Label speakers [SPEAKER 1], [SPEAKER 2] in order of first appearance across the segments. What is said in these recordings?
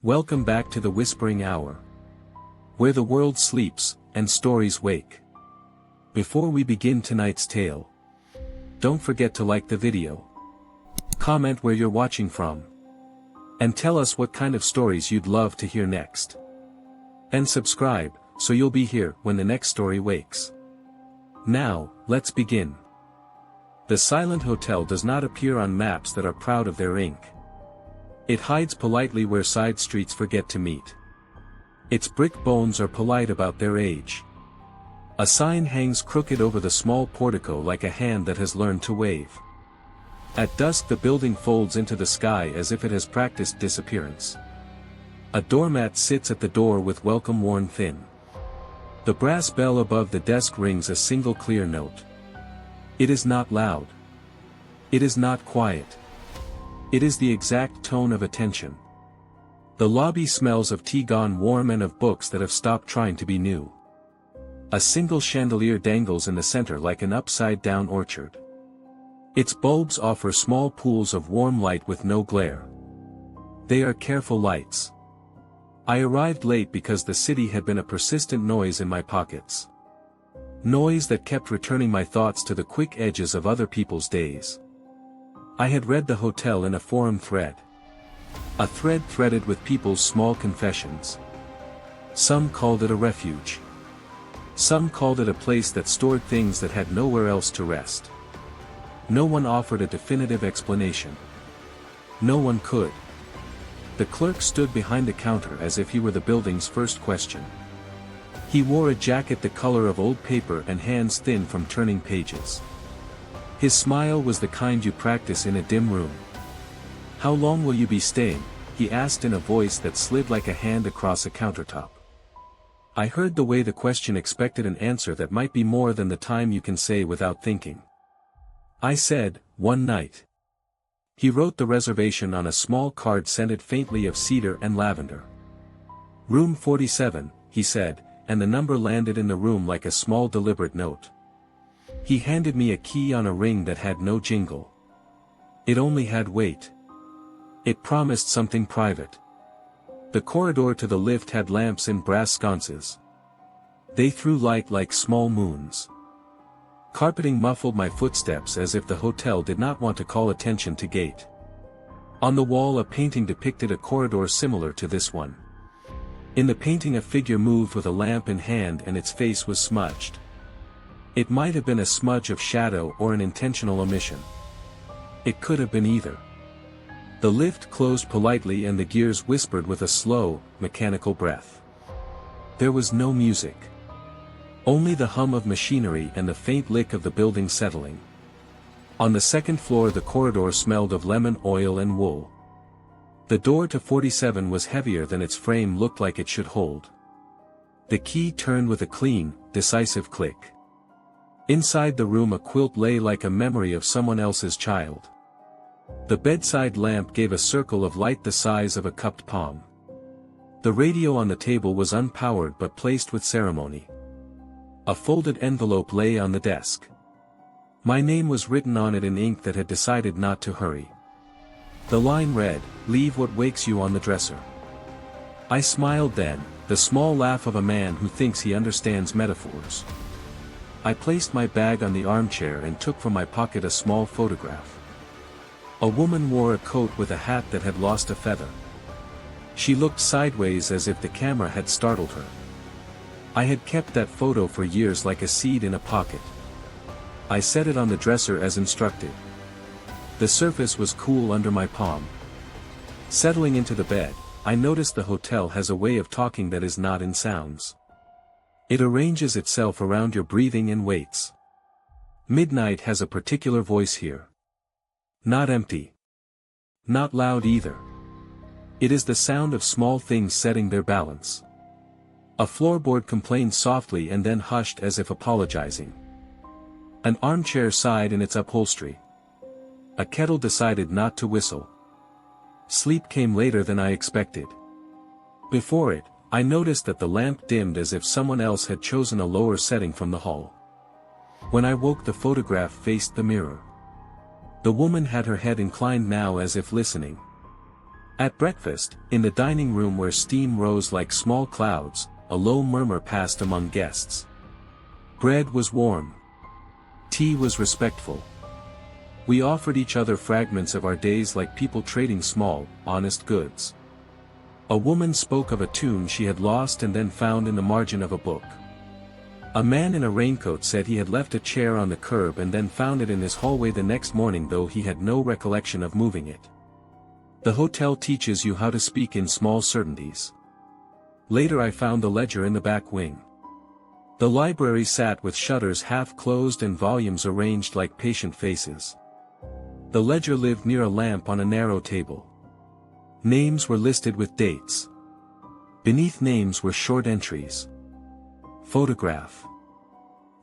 [SPEAKER 1] Welcome back to the Whispering Hour, where the world sleeps, and stories wake. Before we begin tonight's tale, don't forget to like the video, comment where you're watching from, and tell us what kind of stories you'd love to hear next. And subscribe, so you'll be here when the next story wakes. Now, let's begin. The Silent Hotel does not appear on maps that are proud of their ink. It hides politely where side streets forget to meet. Its brick bones are polite about their age. A sign hangs crooked over the small portico like a hand that has learned to wave. At dusk the building folds into the sky as if it has practiced disappearance. A doormat sits at the door with welcome worn thin. The brass bell above the desk rings a single clear note. It is not loud. It is not quiet. It is the exact tone of attention. The lobby smells of tea gone warm and of books that have stopped trying to be new. A single chandelier dangles in the center like an upside-down orchard. Its bulbs offer small pools of warm light with no glare. They are careful lights. I arrived late because the city had been a persistent noise in my pockets. Noise that kept returning my thoughts to the quick edges of other people's days. I had read the hotel in a forum thread. A thread threaded with people's small confessions. Some called it a refuge. Some called it a place that stored things that had nowhere else to rest. No one offered a definitive explanation. No one could. The clerk stood behind the counter as if he were the building's first question. He wore a jacket the color of old paper and hands thin from turning pages. His smile was the kind you practice in a dim room. "How long will you be staying?" he asked in a voice that slid like a hand across a countertop. I heard the way the question expected an answer that might be more than the time you can say without thinking. I said, "1 night." He wrote the reservation on a small card scented faintly of cedar and lavender. "Room 47, he said, and the number landed in the room like a small deliberate note. He handed me a key on a ring that had no jingle. It only had weight. It promised something private. The corridor to the lift had lamps in brass sconces. They threw light like small moons. Carpeting muffled my footsteps as if the hotel did not want to call attention to gate. On the wall a painting depicted a corridor similar to this one. In the painting a figure moved with a lamp in hand and its face was smudged. It might have been a smudge of shadow or an intentional omission. It could have been either. The lift closed politely and the gears whispered with a slow, mechanical breath. There was no music. Only the hum of machinery and the faint lick of the building settling. On the second floor the corridor smelled of lemon oil and wool. The door to 47 was heavier than its frame looked like it should hold. The key turned with a clean, decisive click. Inside the room a quilt lay like a memory of someone else's child. The bedside lamp gave a circle of light the size of a cupped palm. The radio on the table was unpowered but placed with ceremony. A folded envelope lay on the desk. My name was written on it in ink that had decided not to hurry. The line read, "Leave what wakes you on the dresser." I smiled then, the small laugh of a man who thinks he understands metaphors. I placed my bag on the armchair and took from my pocket a small photograph. A woman wore a coat with a hat that had lost a feather. She looked sideways as if the camera had startled her. I had kept that photo for years like a seed in a pocket. I set it on the dresser as instructed. The surface was cool under my palm. Settling into the bed, I noticed the hotel has a way of talking that is not in sounds. It arranges itself around your breathing and waits. Midnight has a particular voice here. Not empty. Not loud either. It is the sound of small things setting their balance. A floorboard complained softly and then hushed as if apologizing. An armchair sighed in its upholstery. A kettle decided not to whistle. Sleep came later than I expected. Before it, I noticed that the lamp dimmed as if someone else had chosen a lower setting from the hall. When I woke the photograph faced the mirror. The woman had her head inclined now as if listening. At breakfast, in the dining room where steam rose like small clouds, a low murmur passed among guests. Bread was warm. Tea was respectful. We offered each other fragments of our days like people trading small, honest goods. A woman spoke of a tune she had lost and then found in the margin of a book. A man in a raincoat said he had left a chair on the curb and then found it in his hallway the next morning, though he had no recollection of moving it. The hotel teaches you how to speak in small certainties. Later I found the ledger in the back wing. The library sat with shutters half closed and volumes arranged like patient faces. The ledger lived near a lamp on a narrow table. Names were listed with dates. Beneath names were short entries. Photograph.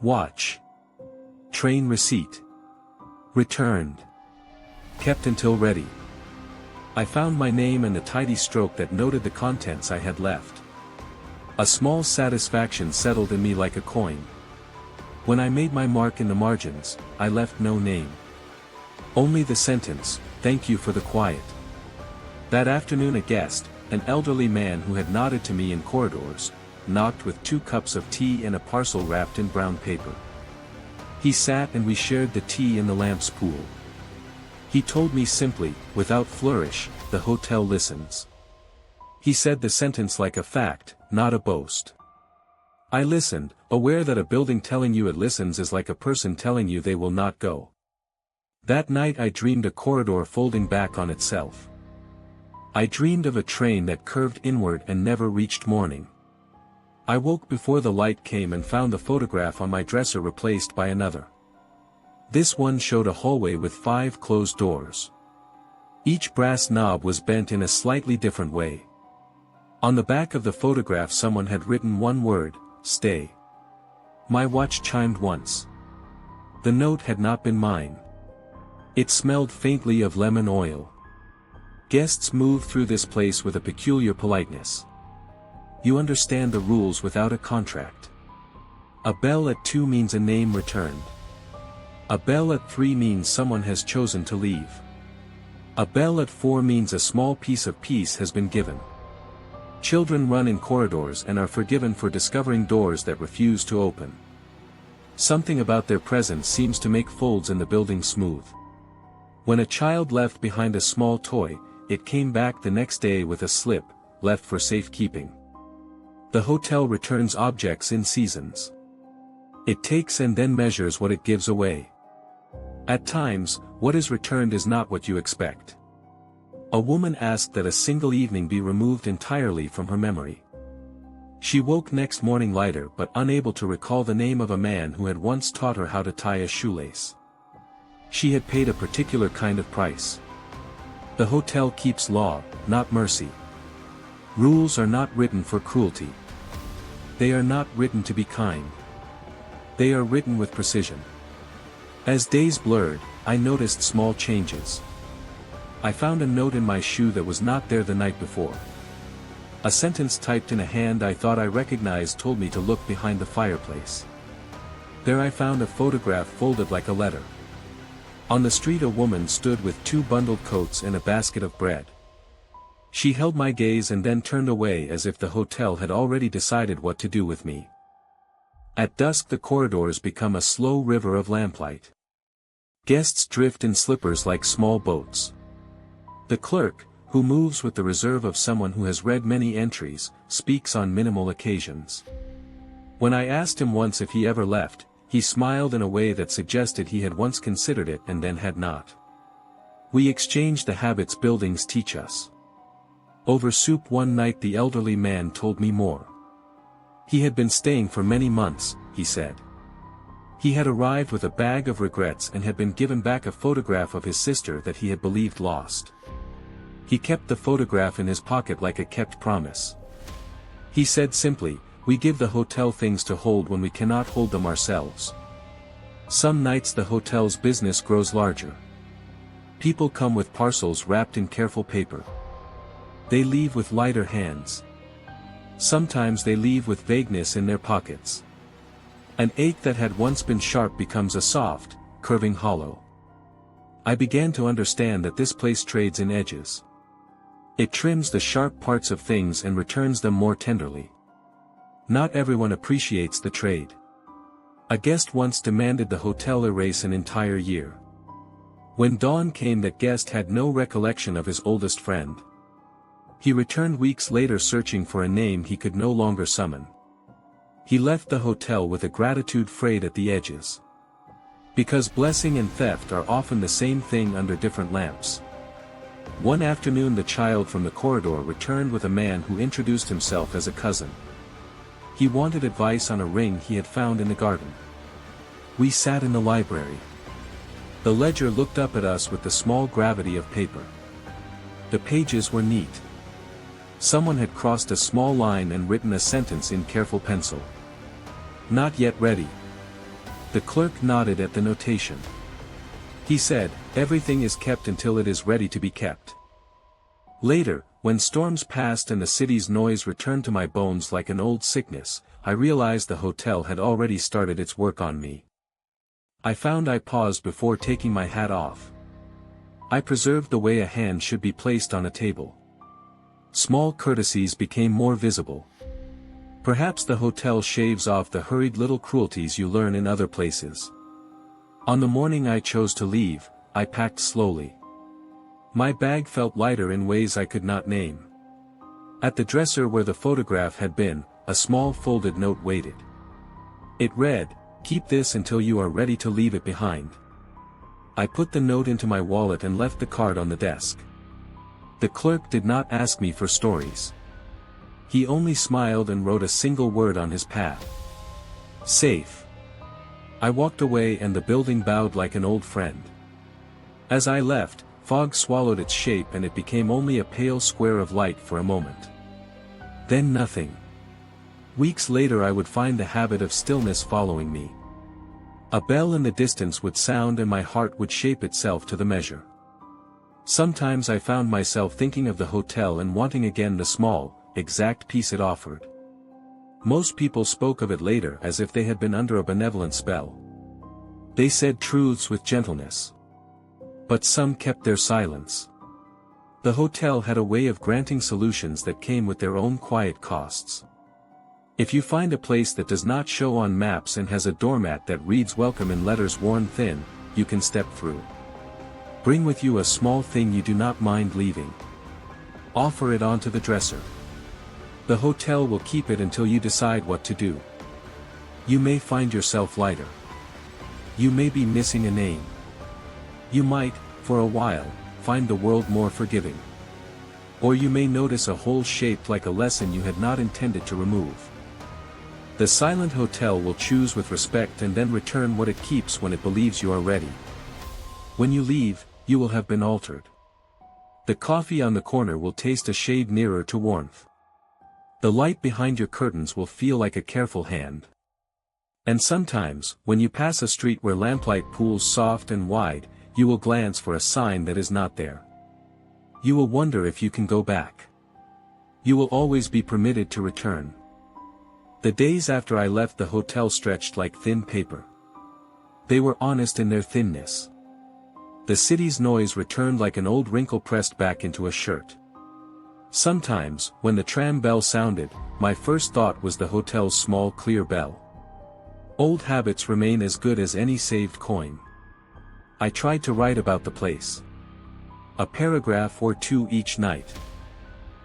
[SPEAKER 1] Watch. Train receipt. Returned. Kept until ready. I found my name and a tidy stroke that noted the contents I had left. A small satisfaction settled in me like a coin. When I made my mark in the margins, I left no name. Only the sentence, "Thank you for the quiet." That afternoon a guest, an elderly man who had nodded to me in corridors, knocked with 2 cups of tea and a parcel wrapped in brown paper. He sat and we shared the tea in the lamp's pool. He told me simply, without flourish, "The hotel listens." He said the sentence like a fact, not a boast. I listened, aware that a building telling you it listens is like a person telling you they will not go. That night I dreamed a corridor folding back on itself. I dreamed of a train that curved inward and never reached morning. I woke before the light came and found the photograph on my dresser replaced by another. This one showed a hallway with 5 closed doors. Each brass knob was bent in a slightly different way. On the back of the photograph someone had written one word, "Stay." My watch chimed once. The note had not been mine. It smelled faintly of lemon oil. Guests move through this place with a peculiar politeness. You understand the rules without a contract. A bell at 2 means a name returned. A bell at 3 means someone has chosen to leave. A bell at 4 means a small piece of peace has been given. Children run in corridors and are forgiven for discovering doors that refuse to open. Something about their presence seems to make folds in the building smooth. When a child left behind a small toy, it came back the next day with a slip, left for safekeeping. The hotel returns objects in seasons. It takes and then measures what it gives away. At times, what is returned is not what you expect. A woman asked that a single evening be removed entirely from her memory. She woke next morning lighter but unable to recall the name of a man who had once taught her how to tie a shoelace. She had paid a particular kind of price. The hotel keeps law, not mercy. Rules are not written for cruelty. They are not written to be kind. They are written with precision. As days blurred, I noticed small changes. I found a note in my shoe that was not there the night before. A sentence typed in a hand I thought I recognized told me to look behind the fireplace. There I found a photograph folded like a letter. On the street a woman stood with 2 bundled coats and a basket of bread. She held my gaze and then turned away as if the hotel had already decided what to do with me. At dusk the corridors become a slow river of lamplight. Guests drift in slippers like small boats. The clerk, who moves with the reserve of someone who has read many entries, speaks on minimal occasions. When I asked him once if he ever left, he smiled in a way that suggested he had once considered it and then had not. We exchanged the habits buildings teach us. Over soup one night the elderly man told me more. He had been staying for many months, he said. He had arrived with a bag of regrets and had been given back a photograph of his sister that he had believed lost. He kept the photograph in his pocket like a kept promise. He said simply, "We give the hotel things to hold when we cannot hold them ourselves." Some nights the hotel's business grows larger. People come with parcels wrapped in careful paper. They leave with lighter hands. Sometimes they leave with vagueness in their pockets. An ache that had once been sharp becomes a soft, curving hollow. I began to understand that this place trades in edges. It trims the sharp parts of things and returns them more tenderly. Not everyone appreciates the trade. A guest once demanded the hotel erase an entire year. When dawn came, that guest had no recollection of his oldest friend. He returned weeks later searching for a name he could no longer summon. He left the hotel with a gratitude frayed at the edges. Because blessing and theft are often the same thing under different lamps. One afternoon the child from the corridor returned with a man who introduced himself as a cousin. He wanted advice on a ring he had found in the garden. We sat in the library. The ledger looked up at us with the small gravity of paper. The pages were neat. Someone had crossed a small line and written a sentence in careful pencil. Not yet ready. The clerk nodded at the notation. He said, everything is kept until it is ready to be kept. Later, when storms passed and the city's noise returned to my bones like an old sickness, I realized the hotel had already started its work on me. I found I paused before taking my hat off. I preserved the way a hand should be placed on a table. Small courtesies became more visible. Perhaps the hotel shaves off the hurried little cruelties you learn in other places. On the morning I chose to leave, I packed slowly. My bag felt lighter in ways I could not name. At the dresser where the photograph had been, a small folded note waited. It read, "Keep this until you are ready to leave it behind." I put the note into my wallet and left the card on the desk. The clerk did not ask me for stories. He only smiled and wrote a single word on his pad. Safe. I walked away and the building bowed like an old friend. As I left, fog swallowed its shape and it became only a pale square of light for a moment. Then nothing. Weeks later I would find the habit of stillness following me. A bell in the distance would sound and my heart would shape itself to the measure. Sometimes I found myself thinking of the hotel and wanting again the small, exact peace it offered. Most people spoke of it later as if they had been under a benevolent spell. They said truths with gentleness. But some kept their silence. The hotel had a way of granting solutions that came with their own quiet costs. If you find a place that does not show on maps and has a doormat that reads welcome in letters worn thin, you can step through. Bring with you a small thing you do not mind leaving. Offer it onto the dresser. The hotel will keep it until you decide what to do. You may find yourself lighter. You may be missing a name. You might, for a while, find the world more forgiving. Or you may notice a hole shaped like a lesson you had not intended to remove. The Silent Hotel will choose with respect and then return what it keeps when it believes you are ready. When you leave, you will have been altered. The coffee on the corner will taste a shade nearer to warmth. The light behind your curtains will feel like a careful hand. And sometimes, when you pass a street where lamplight pools soft and wide, you will glance for a sign that is not there. You will wonder if you can go back. You will always be permitted to return. The days after I left the hotel stretched like thin paper. They were honest in their thinness. The city's noise returned like an old wrinkle pressed back into a shirt. Sometimes, when the tram bell sounded, my first thought was the hotel's small clear bell. Old habits remain as good as any saved coin. I tried to write about the place. A paragraph or two each night.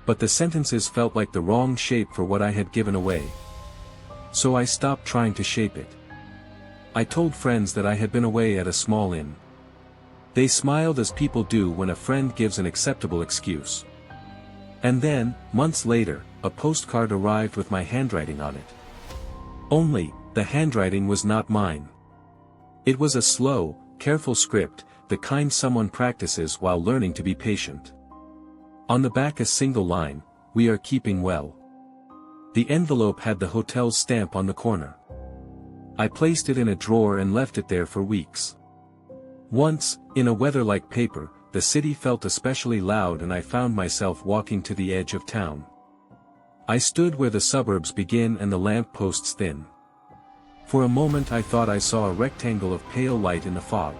[SPEAKER 1] But the sentences felt like the wrong shape for what I had given away. So I stopped trying to shape it. I told friends that I had been away at a small inn. They smiled as people do when a friend gives an acceptable excuse. And then, months later, a postcard arrived with my handwriting on it. Only, the handwriting was not mine. It was a slow, careful script, the kind someone practices while learning to be patient. On the back a single line, "We are keeping well." The envelope had the hotel's stamp on the corner. I placed it in a drawer and left it there for weeks. Once, in a weather like paper, the city felt especially loud and I found myself walking to the edge of town. I stood where the suburbs begin and the lamp posts thin. For a moment I thought I saw a rectangle of pale light in the fog.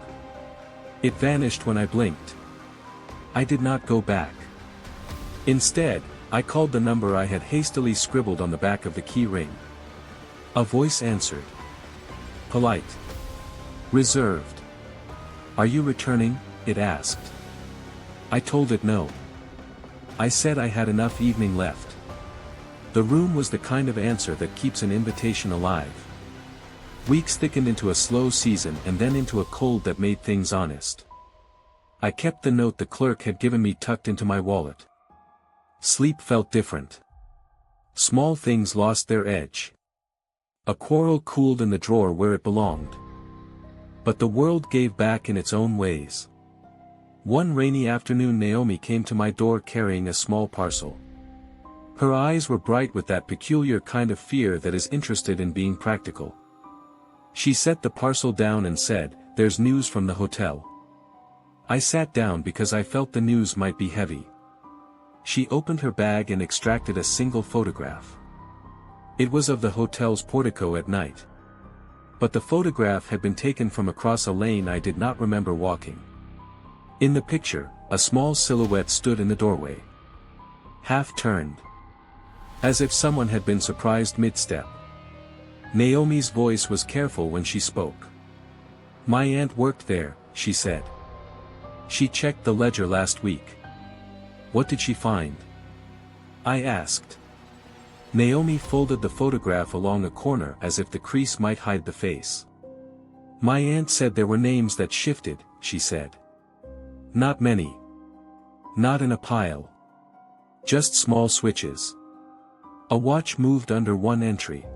[SPEAKER 1] It vanished when I blinked. I did not go back. Instead, I called the number I had hastily scribbled on the back of the key ring. A voice answered. Polite. Reserved. Are you returning? It asked. I told it no. I said I had enough evening left. The room was the kind of answer that keeps an invitation alive. Weeks thickened into a slow season and then into a cold that made things honest. I kept the note the clerk had given me tucked into my wallet. Sleep felt different. Small things lost their edge. A quarrel cooled in the drawer where it belonged. But the world gave back in its own ways. One rainy afternoon Naomi came to my door carrying a small parcel. Her eyes were bright with that peculiar kind of fear that is interested in being practical. She set the parcel down and said, "There's news from the hotel." I sat down because I felt the news might be heavy. She opened her bag and extracted a single photograph. It was of the hotel's portico at night. But the photograph had been taken from across a lane I did not remember walking. In the picture, a small silhouette stood in the doorway. Half turned. As if someone had been surprised mid-step. Naomi's voice was careful when she spoke. My aunt worked there, she said. She checked the ledger last week. What did she find? I asked. Naomi folded the photograph along a corner as if the crease might hide the face. My aunt said there were names that shifted, she said. Not many. Not in a pile. Just small switches. A watch moved under one entry.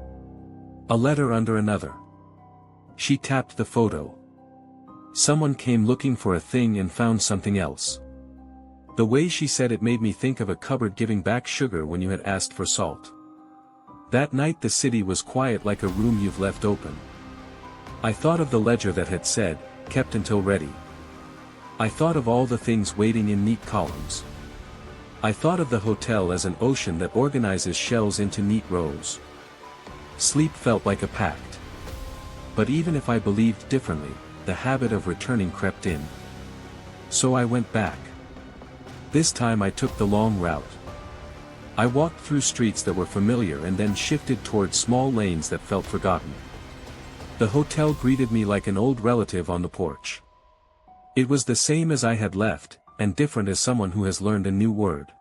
[SPEAKER 1] A letter under another. She tapped the photo. Someone came looking for a thing and found something else. The way she said it made me think of a cupboard giving back sugar when you had asked for salt. That night the city was quiet like a room you've left open. I thought of the ledger that had said, kept until ready. I thought of all the things waiting in neat columns. I thought of the hotel as an ocean that organizes shells into neat rows. Sleep felt like a pact. But even if I believed differently, the habit of returning crept in. So I went back. This time I took the long route. I walked through streets that were familiar and then shifted towards small lanes that felt forgotten. The hotel greeted me like an old relative on the porch. It was the same as I had left, and different as someone who has learned a new word.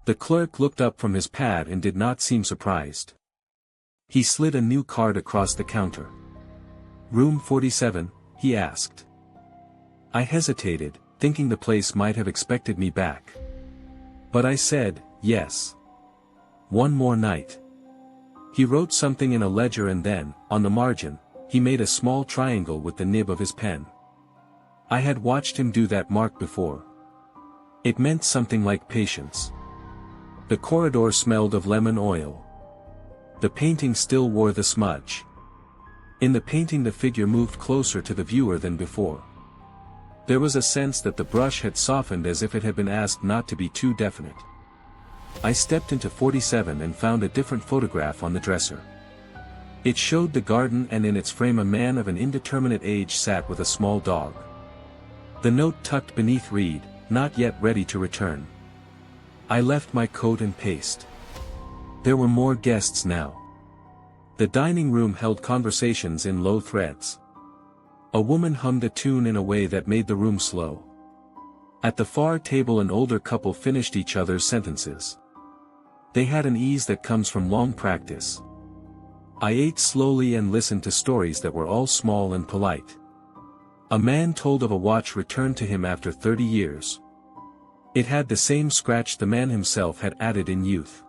[SPEAKER 1] The clerk looked up from his pad and did not seem surprised. He slid a new card across the counter. Room 47, he asked. I hesitated, thinking the place might have expected me back. But I said, yes. One more night. He wrote something in a ledger and then, on the margin, he made a small triangle with the nib of his pen. I had watched him do that mark before. It meant something like patience. The corridor smelled of lemon oil. The painting still wore the smudge. In the painting the figure moved closer to the viewer than before. There was a sense that the brush had softened as if it had been asked not to be too definite. I stepped into 47 and found a different photograph on the dresser. It showed the garden and in its frame a man of an indeterminate age sat with a small dog. The note tucked beneath read, not yet ready to return. I left my coat and paced. There were more guests now. The dining room held conversations in low threads. A woman hummed a tune in a way that made the room slow. At the far table an older couple finished each other's sentences. They had an ease that comes from long practice. I ate slowly and listened to stories that were all small and polite. A man told of a watch returned to him after 30 years. It had the same scratch the man himself had added in youth.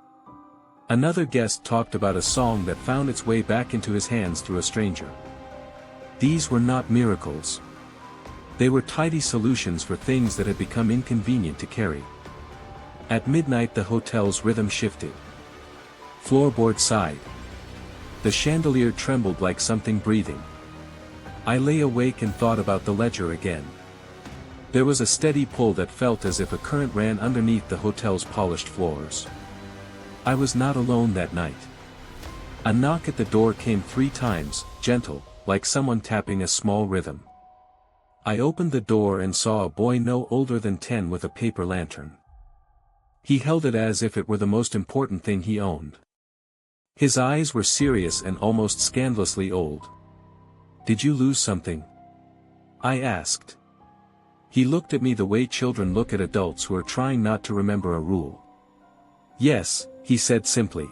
[SPEAKER 1] Another guest talked about a song that found its way back into his hands through a stranger. These were not miracles. They were tidy solutions for things that had become inconvenient to carry. At midnight the hotel's rhythm shifted. Floorboard sighed. The chandelier trembled like something breathing. I lay awake and thought about the ledger again. There was a steady pull that felt as if a current ran underneath the hotel's polished floors. I was not alone that night. A knock at the door came 3 times, gentle, like someone tapping a small rhythm. I opened the door and saw a boy no older than 10 with a paper lantern. He held it as if it were the most important thing he owned. His eyes were serious and almost scandalously old. "Did you lose something?" I asked. He looked at me the way children look at adults who are trying not to remember a rule. "Yes," he said simply.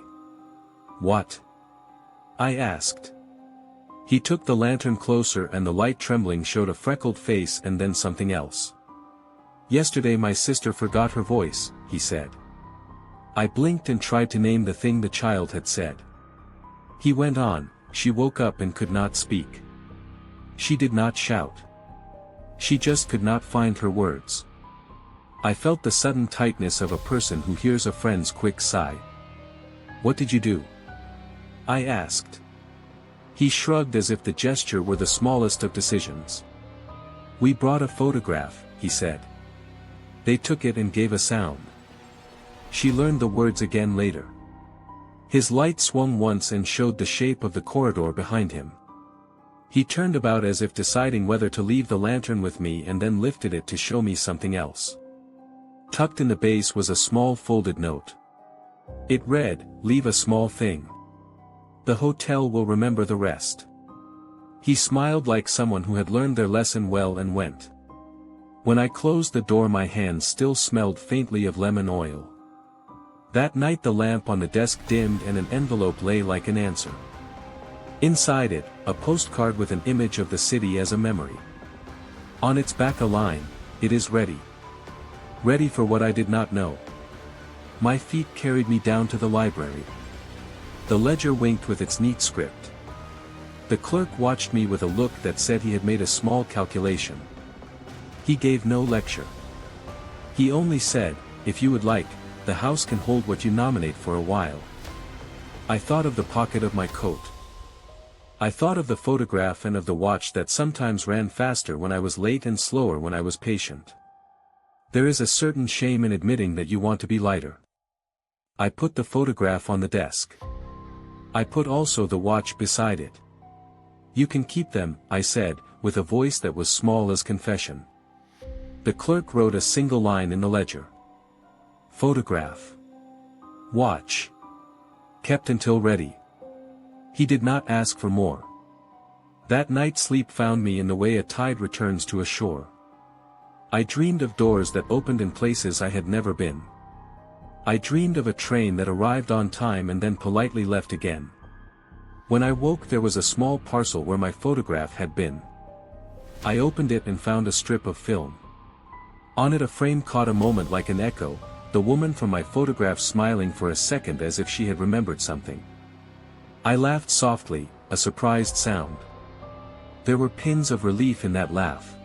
[SPEAKER 1] "What?" I asked. He took the lantern closer and the light trembling showed a freckled face and then something else. "Yesterday my sister forgot her voice," he said. I blinked and tried to name the thing the child had said. He went on, "She woke up and could not speak. She did not shout. She just could not find her words." I felt the sudden tightness of a person who hears a friend's quick sigh. "What did you do?" I asked. He shrugged as if the gesture were the smallest of decisions. "We brought a photograph," he said. "They took it and gave a sound. She learned the words again later." His light swung once and showed the shape of the corridor behind him. He turned about as if deciding whether to leave the lantern with me and then lifted it to show me something else. Tucked in the base was a small folded note. It read, "Leave a small thing. The hotel will remember the rest." He smiled like someone who had learned their lesson well and went. When I closed the door my hands still smelled faintly of lemon oil. That night the lamp on the desk dimmed and an envelope lay like an answer. Inside it, a postcard with an image of the city as a memory. On its back a line, "It is ready." Ready for what I did not know. My feet carried me down to the library. The ledger winked with its neat script. The clerk watched me with a look that said he had made a small calculation. He gave no lecture. He only said, "If you would like, the house can hold what you nominate for a while." I thought of the pocket of my coat. I thought of the photograph and of the watch that sometimes ran faster when I was late and slower when I was patient. There is a certain shame in admitting that you want to be lighter. I put the photograph on the desk. I put also the watch beside it. "You can keep them," I said, with a voice that was small as confession. The clerk wrote a single line in the ledger. Photograph. Watch. Kept until ready. He did not ask for more. That night sleep found me in the way a tide returns to a shore. I dreamed of doors that opened in places I had never been. I dreamed of a train that arrived on time and then politely left again. When I woke there was a small parcel where my photograph had been. I opened it and found a strip of film. On it a frame caught a moment like an echo, the woman from my photograph smiling for a second as if she had remembered something. I laughed softly, a surprised sound. There were pins of relief in that laugh.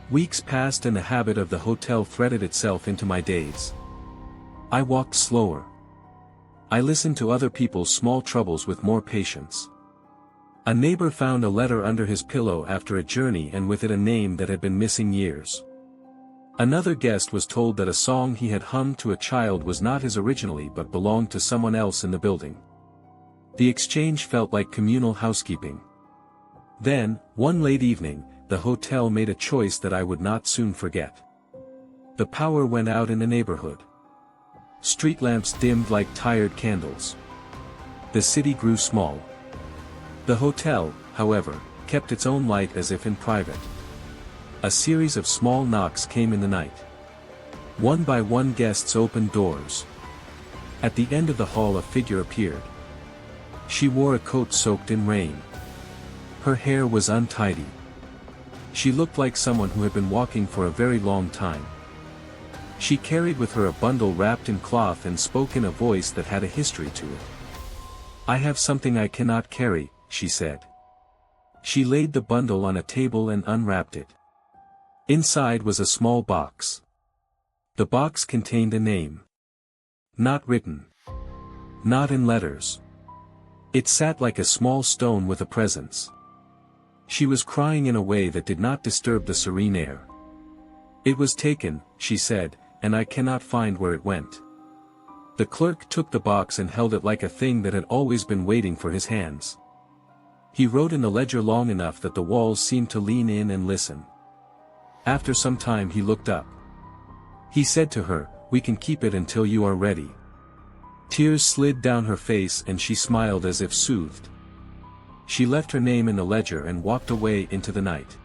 [SPEAKER 1] Weeks passed and the habit of the hotel threaded itself into my days. I walked slower. I listened to other people's small troubles with more patience. A neighbor found a letter under his pillow after a journey and with it a name that had been missing years. Another guest was told that a song he had hummed to a child was not his originally but belonged to someone else in the building. The exchange felt like communal housekeeping. Then, one late evening, the hotel made a choice that I would not soon forget. The power went out in the neighborhood. Street lamps dimmed like tired candles. The city grew small. The hotel, however, kept its own light as if in private. A series of small knocks came in the night. One by one guests opened doors. At the end of the hall a figure appeared. She wore a coat soaked in rain. Her hair was untidy. She looked like someone who had been walking for a very long time. She carried with her a bundle wrapped in cloth and spoke in a voice that had a history to it. "I have something I cannot carry," she said. She laid the bundle on a table and unwrapped it. Inside was a small box. The box contained a name. Not written. Not in letters. It sat like a small stone with a presence. She was crying in a way that did not disturb the serene air. "It was taken," she said, "and I cannot find where it went." The clerk took the box and held it like a thing that had always been waiting for his hands. He wrote in the ledger long enough that the walls seemed to lean in and listen. After some time he looked up. He said to her, we can keep it until you are ready." Tears slid down her face and she smiled as if soothed. She left her name in the ledger and walked away into the night.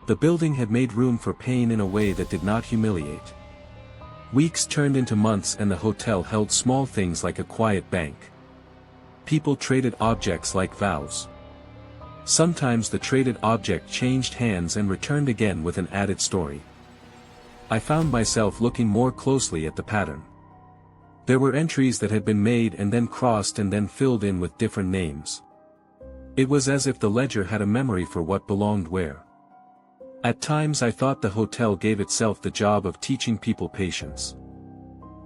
[SPEAKER 1] The building had made room for pain in a way that did not humiliate. Weeks turned into months and the hotel held small things like a quiet bank. People traded objects like vows. Sometimes the traded object changed hands and returned again with an added story. I found myself looking more closely at the pattern. There were entries that had been made and then crossed and then filled in with different names. It was as if the ledger had a memory for what belonged where. At times I thought the hotel gave itself the job of teaching people patience.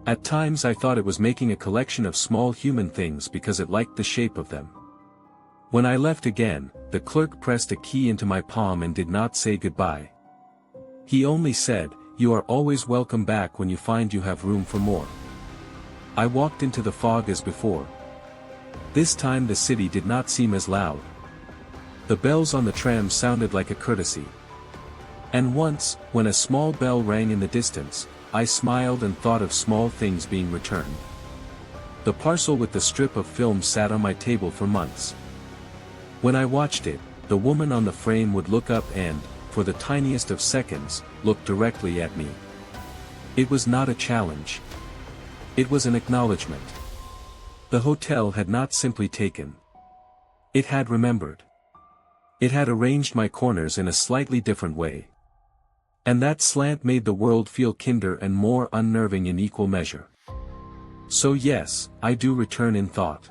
[SPEAKER 1] At times I thought it was making a collection of small human things because it liked the shape of them. When I left again, the clerk pressed a key into my palm and did not say goodbye. He only said, "You are always welcome back when you find you have room for more." I walked into the fog as before. This time the city did not seem as loud. The bells on the tram sounded like a courtesy. And once, when a small bell rang in the distance, I smiled and thought of small things being returned. The parcel with the strip of film sat on my table for months. When I watched it, the woman on the frame would look up and, for the tiniest of seconds, look directly at me. It was not a challenge. It was an acknowledgement. The hotel had not simply taken. It had remembered. It had arranged my corners in a slightly different way. And that slant made the world feel kinder and more unnerving in equal measure. So yes, I do return in thought.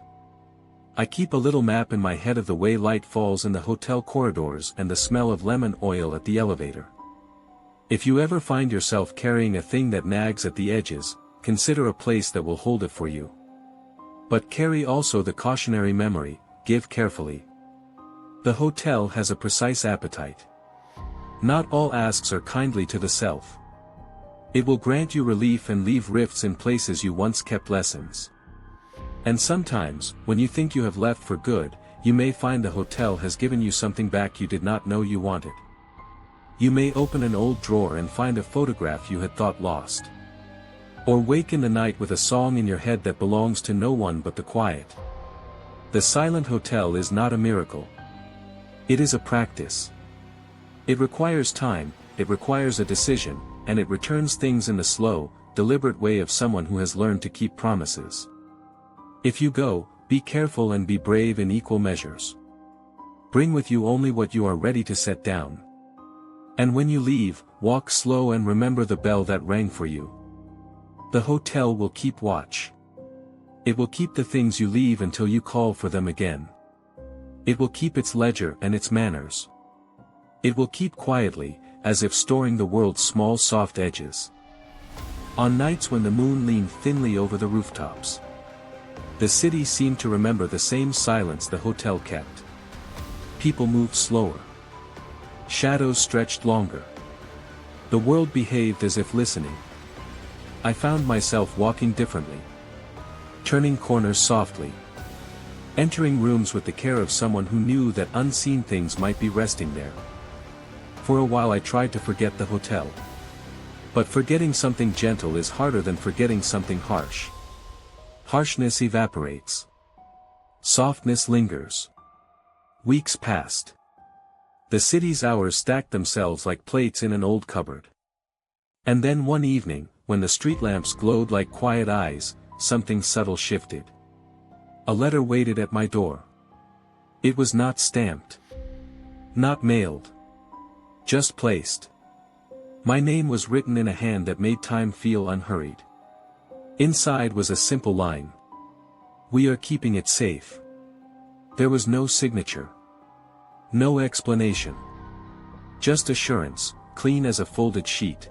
[SPEAKER 1] I keep a little map in my head of the way light falls in the hotel corridors and the smell of lemon oil at the elevator. If you ever find yourself carrying a thing that nags at the edges, consider a place that will hold it for you. But carry also the cautionary memory, give carefully. The hotel has a precise appetite. Not all asks are kindly to the self. It will grant you relief and leave rifts in places you once kept lessons. And sometimes, when you think you have left for good, you may find the hotel has given you something back you did not know you wanted. You may open an old drawer and find a photograph you had thought lost. Or wake in the night with a song in your head that belongs to no one but the quiet. The Silent Hotel is not a miracle. It is a practice. It requires time, it requires a decision, and it returns things in the slow, deliberate way of someone who has learned to keep promises. If you go, be careful and be brave in equal measures. Bring with you only what you are ready to set down. And when you leave, walk slow and remember the bell that rang for you. The hotel will keep watch. It will keep the things you leave until you call for them again. It will keep its ledger and its manners. It will keep quietly, as if storing the world's small soft edges. On nights when the moon leaned thinly over the rooftops, the city seemed to remember the same silence the hotel kept. People moved slower. Shadows stretched longer. The world behaved as if listening. I found myself walking differently. Turning corners softly. Entering rooms with the care of someone who knew that unseen things might be resting there. For a while I tried to forget the hotel. But forgetting something gentle is harder than forgetting something harsh. Harshness evaporates. Softness lingers. Weeks passed. The city's hours stacked themselves like plates in an old cupboard. And then one evening, when the street lamps glowed like quiet eyes, something subtle shifted. A letter waited at my door. It was not stamped. Not mailed. Just placed. My name was written in a hand that made time feel unhurried. Inside was a simple line. "We are keeping it safe." There was no signature. No explanation. Just assurance, clean as a folded sheet.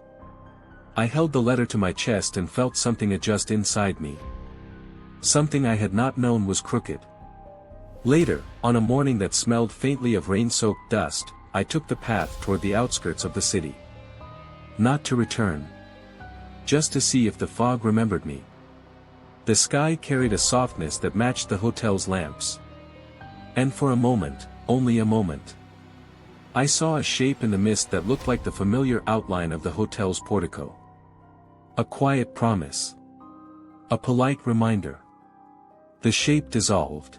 [SPEAKER 1] I held the letter to my chest and felt something adjust inside me. Something I had not known was crooked. Later, on a morning that smelled faintly of rain-soaked dust, I took the path toward the outskirts of the city. Not to return. Just to see if the fog remembered me. The sky carried a softness that matched the hotel's lamps. And for a moment, only a moment, I saw a shape in the mist that looked like the familiar outline of the hotel's portico. A quiet promise. A polite reminder. The shape dissolved.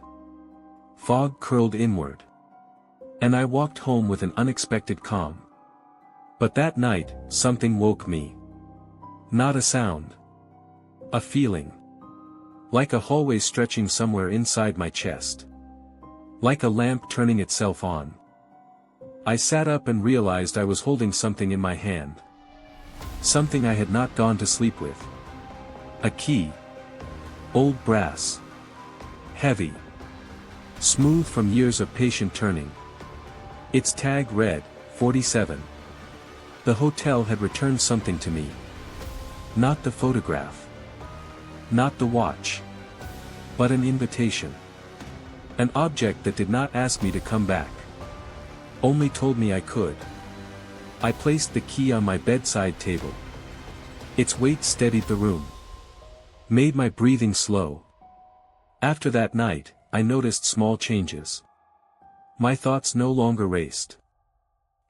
[SPEAKER 1] Fog curled inward. And I walked home with an unexpected calm. But that night, something woke me. Not a sound. A feeling. Like a hallway stretching somewhere inside my chest. Like a lamp turning itself on. I sat up and realized I was holding something in my hand. Something I had not gone to sleep with. A key. Old brass. Heavy. Smooth from years of patient turning. Its tag read, 47. The hotel had returned something to me. Not the photograph. Not the watch. But an invitation. An object that did not ask me to come back. Only told me I could. I placed the key on my bedside table. Its weight steadied the room. Made my breathing slow. After that night, I noticed small changes. My thoughts no longer raced.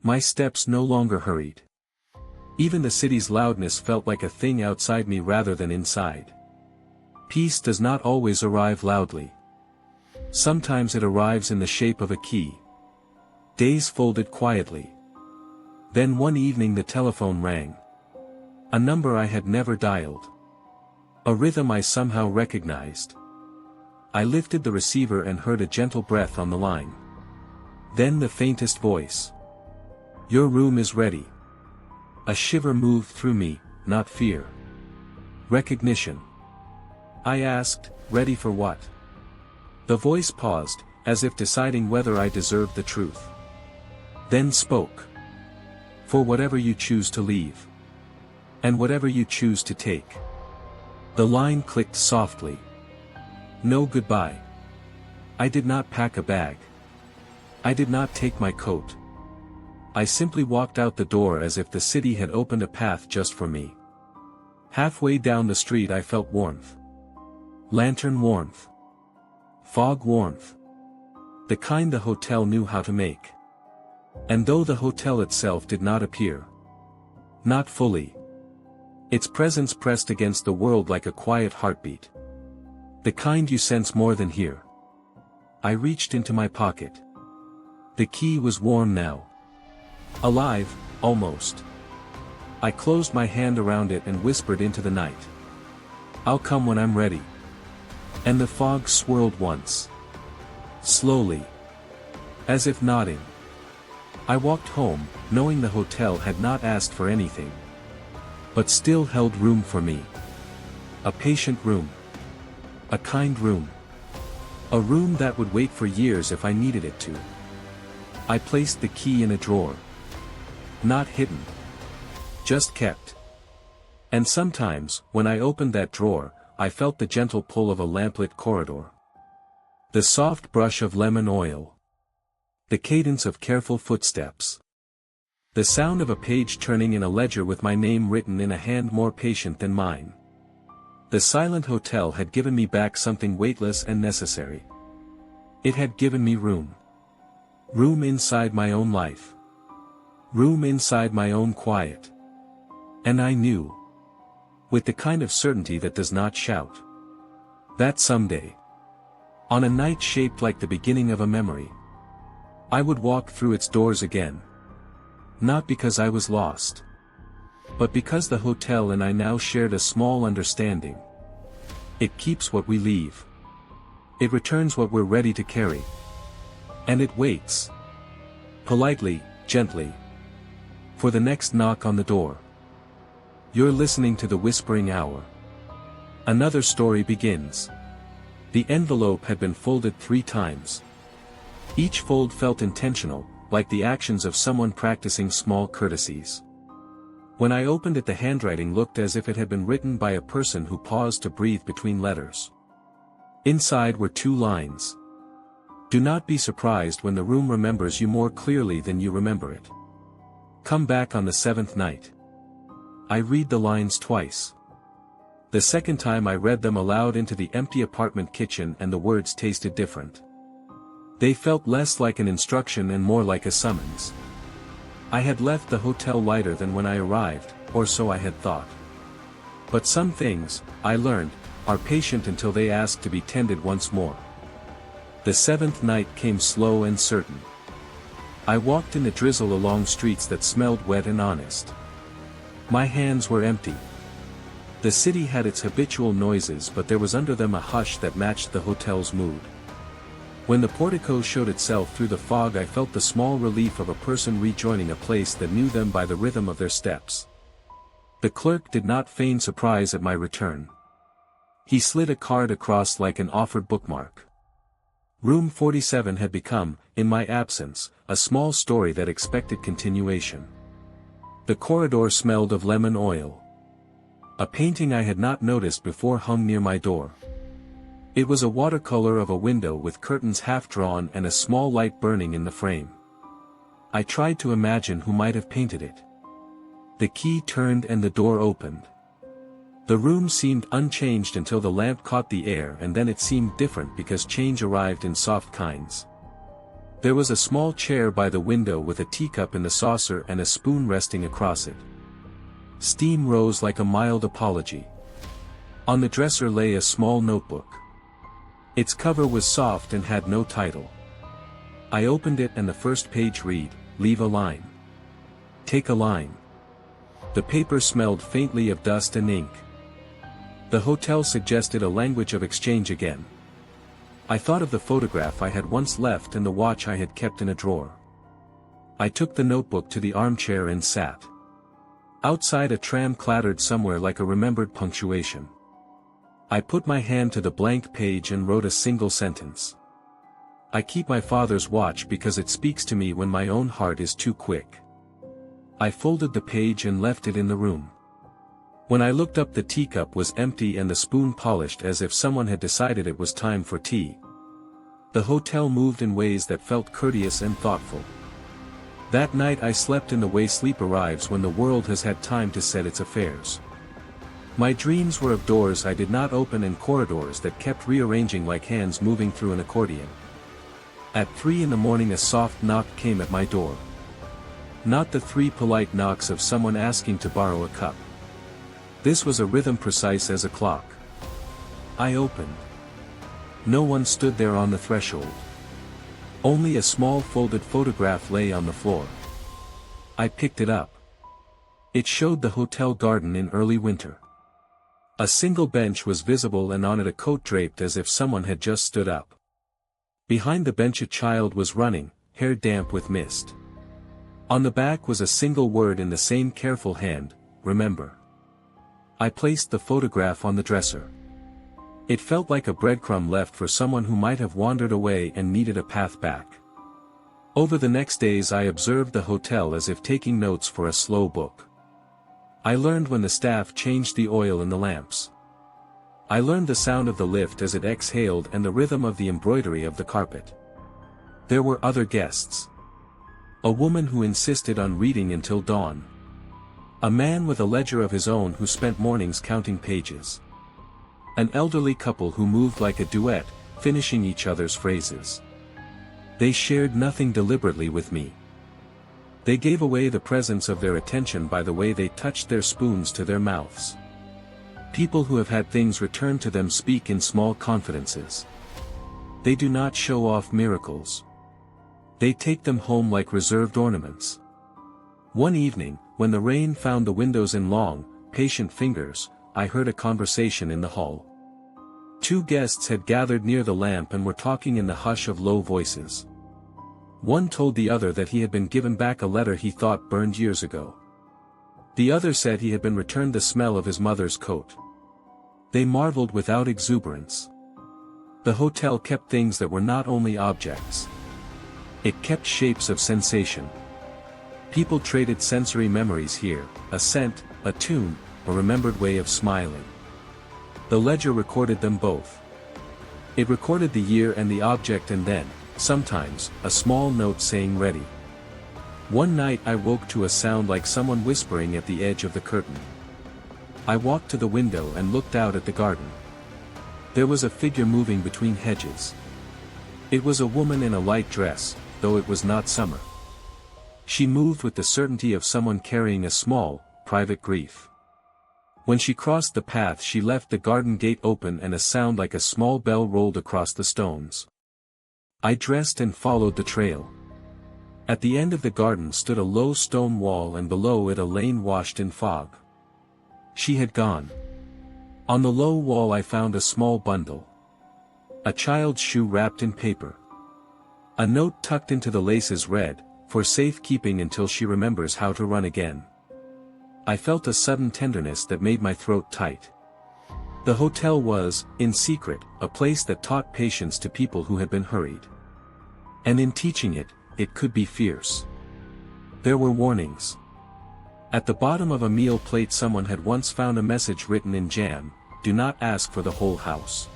[SPEAKER 1] My steps no longer hurried. Even the city's loudness felt like a thing outside me rather than inside. Peace does not always arrive loudly. Sometimes it arrives in the shape of a key. Days folded quietly. Then one evening the telephone rang. A number I had never dialed. A rhythm I somehow recognized. I lifted the receiver and heard a gentle breath on the line. Then the faintest voice. "Your room is ready." A shiver moved through me, not fear. Recognition. I asked, "Ready for what?" The voice paused, as if deciding whether I deserved the truth. Then spoke. "For whatever you choose to leave. And whatever you choose to take." The line clicked softly. No goodbye. I did not pack a bag. I did not take my coat. I simply walked out the door as if the city had opened a path just for me. Halfway down the street I felt warmth. Lantern warmth. Fog warmth. The kind the hotel knew how to make. And though the hotel itself did not appear. Not fully. Its presence pressed against the world like a quiet heartbeat. The kind you sense more than hear. I reached into my pocket. The key was warm now. Alive, almost. I closed my hand around it and whispered into the night. "I'll come when I'm ready." And the fog swirled once. Slowly. As if nodding. I walked home, knowing the hotel had not asked for anything. But still held room for me. A patient room. A kind room. A room that would wait for years if I needed it to. I placed the key in a drawer. Not hidden. Just kept. And sometimes, when I opened that drawer, I felt the gentle pull of a lamplit corridor. The soft brush of lemon oil. The cadence of careful footsteps. The sound of a page turning in a ledger with my name written in a hand more patient than mine. The Silent Hotel had given me back something weightless and necessary. It had given me room. Room inside my own life. Room inside my own quiet. And I knew. With the kind of certainty that does not shout. That someday. On a night shaped like the beginning of a memory. I would walk through its doors again. Not because I was lost. But because the hotel and I now shared a small understanding. It keeps what we leave. It returns what we're ready to carry. And it waits. Politely, gently. For the next knock on the door. You're listening to The Whispering Hour. Another story begins. The envelope had been folded 3 times. Each fold felt intentional, like the actions of someone practicing small courtesies. When I opened it, the handwriting looked as if it had been written by a person who paused to breathe between letters. Inside were 2 lines. Do not be surprised when the room remembers you more clearly than you remember it. Come back on the 7th night. I read the lines twice. The second time I read them aloud into the empty apartment kitchen, and the words tasted different. They felt less like an instruction and more like a summons. I had left the hotel lighter than when I arrived, or so I had thought. But some things, I learned, are patient until they ask to be tended once more. The seventh night came slow and certain. I walked in the drizzle along streets that smelled wet and honest. My hands were empty. The city had its habitual noises, but there was under them a hush that matched the hotel's mood. When the portico showed itself through the fog, I felt the small relief of a person rejoining a place that knew them by the rhythm of their steps. The clerk did not feign surprise at my return. He slid a card across like an offered bookmark. Room 47 had become, in my absence, a small story that expected continuation. The corridor smelled of lemon oil. A painting I had not noticed before hung near my door. It was a watercolor of a window with curtains half drawn and a small light burning in the frame. I tried to imagine who might have painted it. The key turned and the door opened. The room seemed unchanged until the lamp caught the air, and then it seemed different because change arrived in soft kinds. There was a small chair by the window with a teacup in the saucer and a spoon resting across it. Steam rose like a mild apology. On the dresser lay a small notebook. Its cover was soft and had no title. I opened it and the first page read, "Leave a line. Take a line." The paper smelled faintly of dust and ink. The hotel suggested a language of exchange again. I thought of the photograph I had once left and the watch I had kept in a drawer. I took the notebook to the armchair and sat. Outside, a tram clattered somewhere like a remembered punctuation. I put my hand to the blank page and wrote a single sentence. I keep my father's watch because it speaks to me when my own heart is too quick. I folded the page and left it in the room. When I looked up, the teacup was empty and the spoon polished as if someone had decided it was time for tea. The hotel moved in ways that felt courteous and thoughtful. That night I slept in the way sleep arrives when the world has had time to set its affairs. My dreams were of doors I did not open and corridors that kept rearranging like hands moving through an accordion. At 3 in the morning a soft knock came at my door. Not the 3 polite knocks of someone asking to borrow a cup. This was a rhythm precise as a clock. I opened. No one stood there on the threshold. Only a small folded photograph lay on the floor. I picked it up. It showed the hotel garden in early winter. A single bench was visible and on it a coat draped as if someone had just stood up. Behind the bench a child was running, hair damp with mist. On the back was a single word in the same careful hand, "Remember." I placed the photograph on the dresser. It felt like a breadcrumb left for someone who might have wandered away and needed a path back. Over the next days I observed the hotel as if taking notes for a slow book. I learned when the staff changed the oil in the lamps. I learned the sound of the lift as it exhaled and the rhythm of the embroidery of the carpet. There were other guests. A woman who insisted on reading until dawn. A man with a ledger of his own who spent mornings counting pages. An elderly couple who moved like a duet, finishing each other's phrases. They shared nothing deliberately with me. They gave away the presence of their attention by the way they touched their spoons to their mouths. People who have had things returned to them speak in small confidences. They do not show off miracles. They take them home like reserved ornaments. One evening, when the rain found the windows in long, patient fingers, I heard a conversation in the hall. 2 guests had gathered near the lamp and were talking in the hush of low voices. One told the other that he had been given back a letter he thought burned years ago. The other said he had been returned the smell of his mother's coat. They marveled without exuberance. The hotel kept things that were not only objects. It kept shapes of sensation. People traded sensory memories here, a scent, a tune, a remembered way of smiling. The ledger recorded them both. It recorded the year and the object and then, sometimes, a small note saying ready. One night I woke to a sound like someone whispering at the edge of the curtain. I walked to the window and looked out at the garden. There was a figure moving between hedges. It was a woman in a light dress, though it was not summer. She moved with the certainty of someone carrying a small, private grief. When she crossed the path she left the garden gate open and a sound like a small bell rolled across the stones. I dressed and followed the trail. At the end of the garden stood a low stone wall and below it a lane washed in fog. She had gone. On the low wall I found a small bundle. A child's shoe wrapped in paper. A note tucked into the laces read, "For safekeeping until she remembers how to run again." I felt a sudden tenderness that made my throat tight. The hotel was, in secret, a place that taught patience to people who had been hurried. And in teaching it, it could be fierce. There were warnings. At the bottom of a meal plate someone had once found a message written in jam, "Do not ask for the whole house."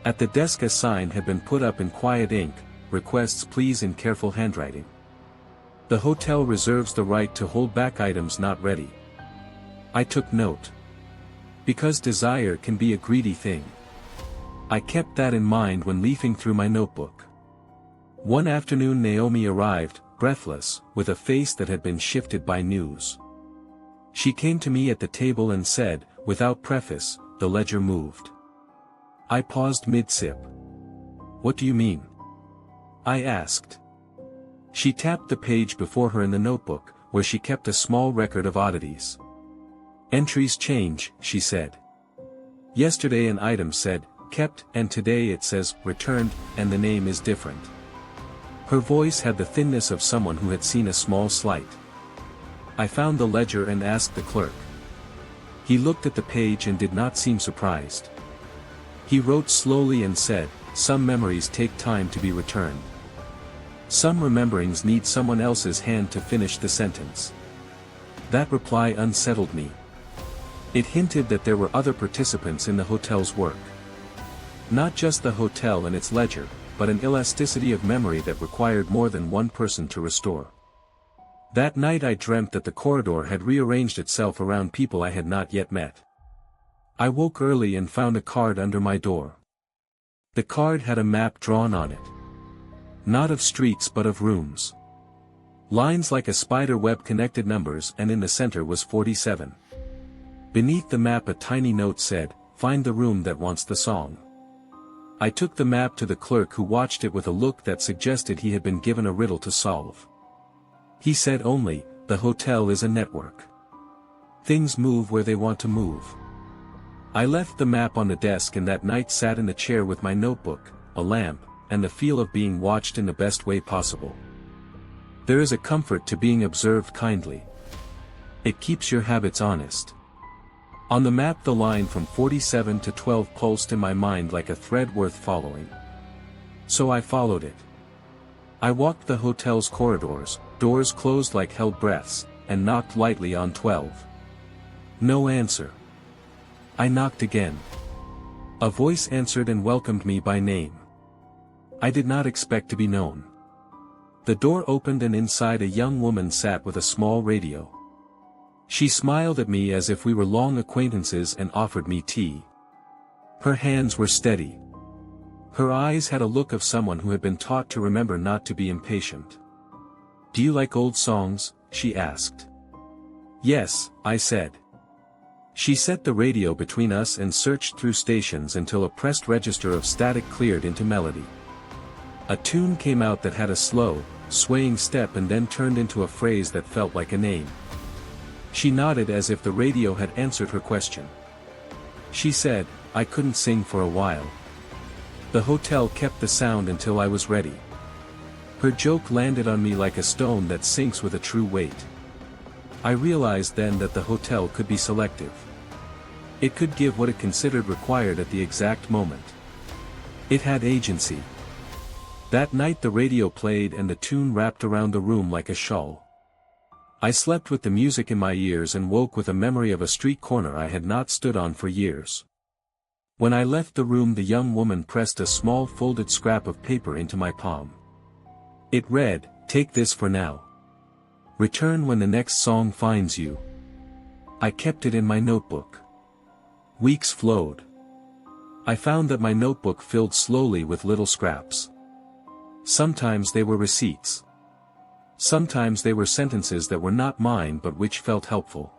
[SPEAKER 1] At the desk a sign had been put up in quiet ink, "Requests please," in careful handwriting. The hotel reserves the right to hold back items not ready. I took note. Because desire can be a greedy thing. I kept that in mind when leafing through my notebook. One afternoon Naomi arrived, breathless, with a face that had been shifted by news. She came to me at the table and said, without preface, "The ledger moved." I paused mid-sip. "What do you mean?" I asked. She tapped the page before her in the notebook, where she kept a small record of oddities. "Entries change," she said. "Yesterday an item said, 'kept,' and today it says, 'returned,' and the name is different." Her voice had the thinness of someone who had seen a small slight. I found the ledger and asked the clerk. He looked at the page and did not seem surprised. He wrote slowly and said, "Some memories take time to be returned. Some rememberings need someone else's hand to finish the sentence." That reply unsettled me. It hinted that there were other participants in the hotel's work. Not just the hotel and its ledger, but an elasticity of memory that required more than one person to restore. That night I dreamt that the corridor had rearranged itself around people I had not yet met. I woke early and found a card under my door. The card had a map drawn on it. Not of streets but of rooms. Lines like a spider web connected numbers, and in the center was 47. Beneath the map a tiny note said, "Find the room that wants the song." I took the map to the clerk, who watched it with a look that suggested he had been given a riddle to solve. He said only, "The hotel is a network. Things move where they want to move." I left the map on the desk and that night sat in the chair with my notebook, a lamp, and the feel of being watched in the best way possible. There is a comfort to being observed kindly. It keeps your habits honest. On the map the line from 47 to 12 pulsed in my mind like a thread worth following. So I followed it. I walked the hotel's corridors, doors closed like held breaths, and knocked lightly on 12. No answer. I knocked again. A voice answered and welcomed me by name. I did not expect to be known. The door opened and inside a young woman sat with a small radio. She smiled at me as if we were long acquaintances and offered me tea. Her hands were steady. Her eyes had a look of someone who had been taught to remember not to be impatient. "Do you like old songs?" she asked. "Yes," I said. She set the radio between us and searched through stations until a pressed register of static cleared into melody. A tune came out that had a slow, swaying step and then turned into a phrase that felt like a name. She nodded as if the radio had answered her question. She said, "I couldn't sing for a while. The hotel kept the sound until I was ready." Her joke landed on me like a stone that sinks with a true weight. I realized then that the hotel could be selective. It could give what it considered required at the exact moment. It had agency. That night the radio played and the tune wrapped around the room like a shawl. I slept with the music in my ears and woke with a memory of a street corner I had not stood on for years. When I left the room the young woman pressed a small folded scrap of paper into my palm. It read, "Take this for now. Return when the next song finds you." I kept it in my notebook. Weeks flowed. I found that my notebook filled slowly with little scraps. Sometimes they were receipts. Sometimes they were sentences that were not mine but which felt helpful.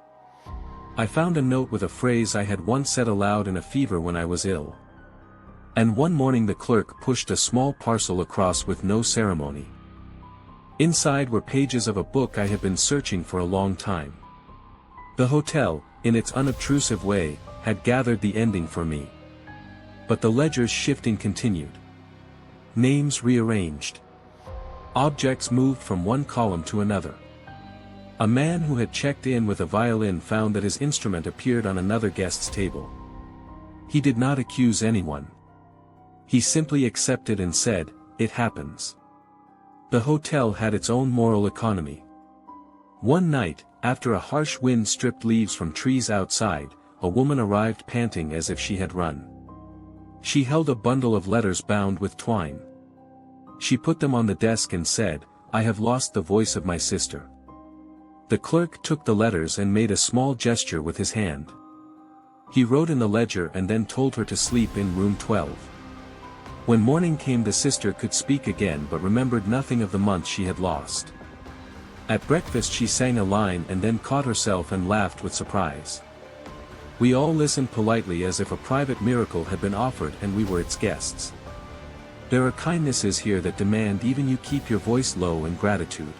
[SPEAKER 1] I found a note with a phrase I had once said aloud in a fever when I was ill. And one morning the clerk pushed a small parcel across with no ceremony. Inside were pages of a book I had been searching for a long time. The hotel, in its unobtrusive way, had gathered the ending for me. But the ledger's shifting continued. Names rearranged. Objects moved from one column to another. A man who had checked in with a violin found that his instrument appeared on another guest's table. He did not accuse anyone. He simply accepted and said, "It happens." The hotel had its own moral economy. One night, after a harsh wind stripped leaves from trees outside, a woman arrived panting as if she had run. She held a bundle of letters bound with twine. She put them on the desk and said, "I have lost the voice of my sister." The clerk took the letters and made a small gesture with his hand. He wrote in the ledger and then told her to sleep in room 12. When morning came, the sister could speak again but remembered nothing of the month she had lost. At breakfast she sang a line and then caught herself and laughed with surprise. We all listened politely as if a private miracle had been offered and we were its guests. There are kindnesses here that demand even you keep your voice low in gratitude.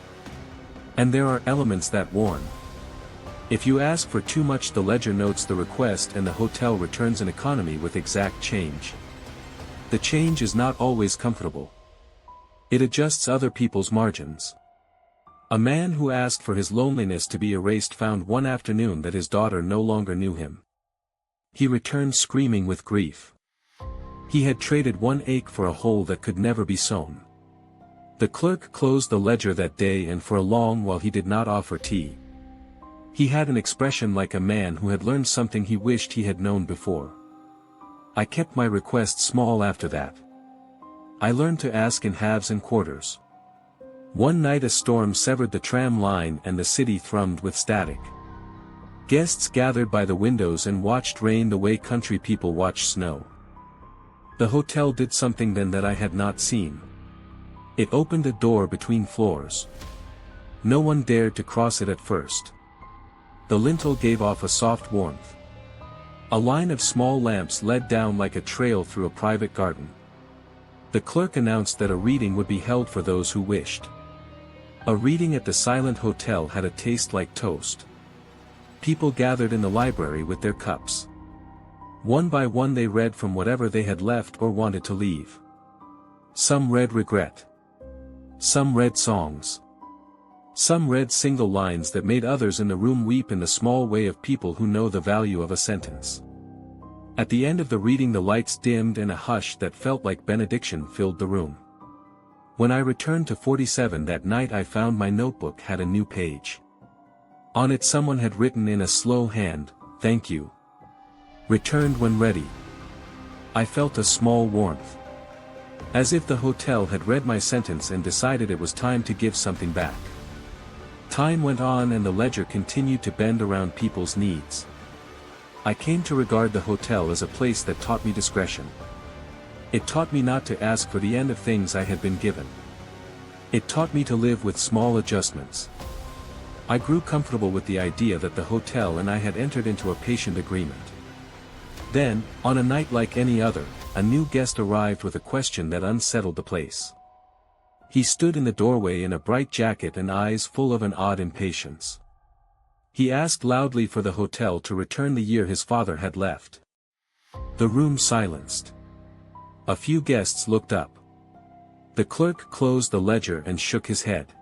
[SPEAKER 1] And there are elements that warn. If you ask for too much, the ledger notes the request and the hotel returns an economy with exact change. The change is not always comfortable. It adjusts other people's margins. A man who asked for his loneliness to be erased found one afternoon that his daughter no longer knew him. He returned screaming with grief. He had traded one ache for a hole that could never be sewn. The clerk closed the ledger that day, and for a long while he did not offer tea. He had an expression like a man who had learned something he wished he had known before. I kept my request small after that. I learned to ask in halves and quarters. One night a storm severed the tram line and the city thrummed with static. Guests gathered by the windows and watched rain the way country people watch snow. The hotel did something then that I had not seen. It opened a door between floors. No one dared to cross it at first. The lintel gave off a soft warmth. A line of small lamps led down like a trail through a private garden. The clerk announced that a reading would be held for those who wished. A reading at the Silent Hotel had a taste like toast. People gathered in the library with their cups. One by one they read from whatever they had left or wanted to leave. Some read regret. Some read songs. Some read single lines that made others in the room weep in the small way of people who know the value of a sentence. At the end of the reading the lights dimmed and a hush that felt like benediction filled the room. When I returned to 47 that night I found my notebook had a new page. On it someone had written in a slow hand, "Thank you. Returned when ready." I felt a small warmth. As if the hotel had read my sentence and decided it was time to give something back. Time went on and the ledger continued to bend around people's needs. I came to regard the hotel as a place that taught me discretion. It taught me not to ask for the end of things I had been given. It taught me to live with small adjustments. I grew comfortable with the idea that the hotel and I had entered into a patient agreement. Then, on a night like any other, a new guest arrived with a question that unsettled the place. He stood in the doorway in a bright jacket and eyes full of an odd impatience. He asked loudly for the hotel to return the year his father had left. The room silenced. A few guests looked up. The clerk closed the ledger and shook his head.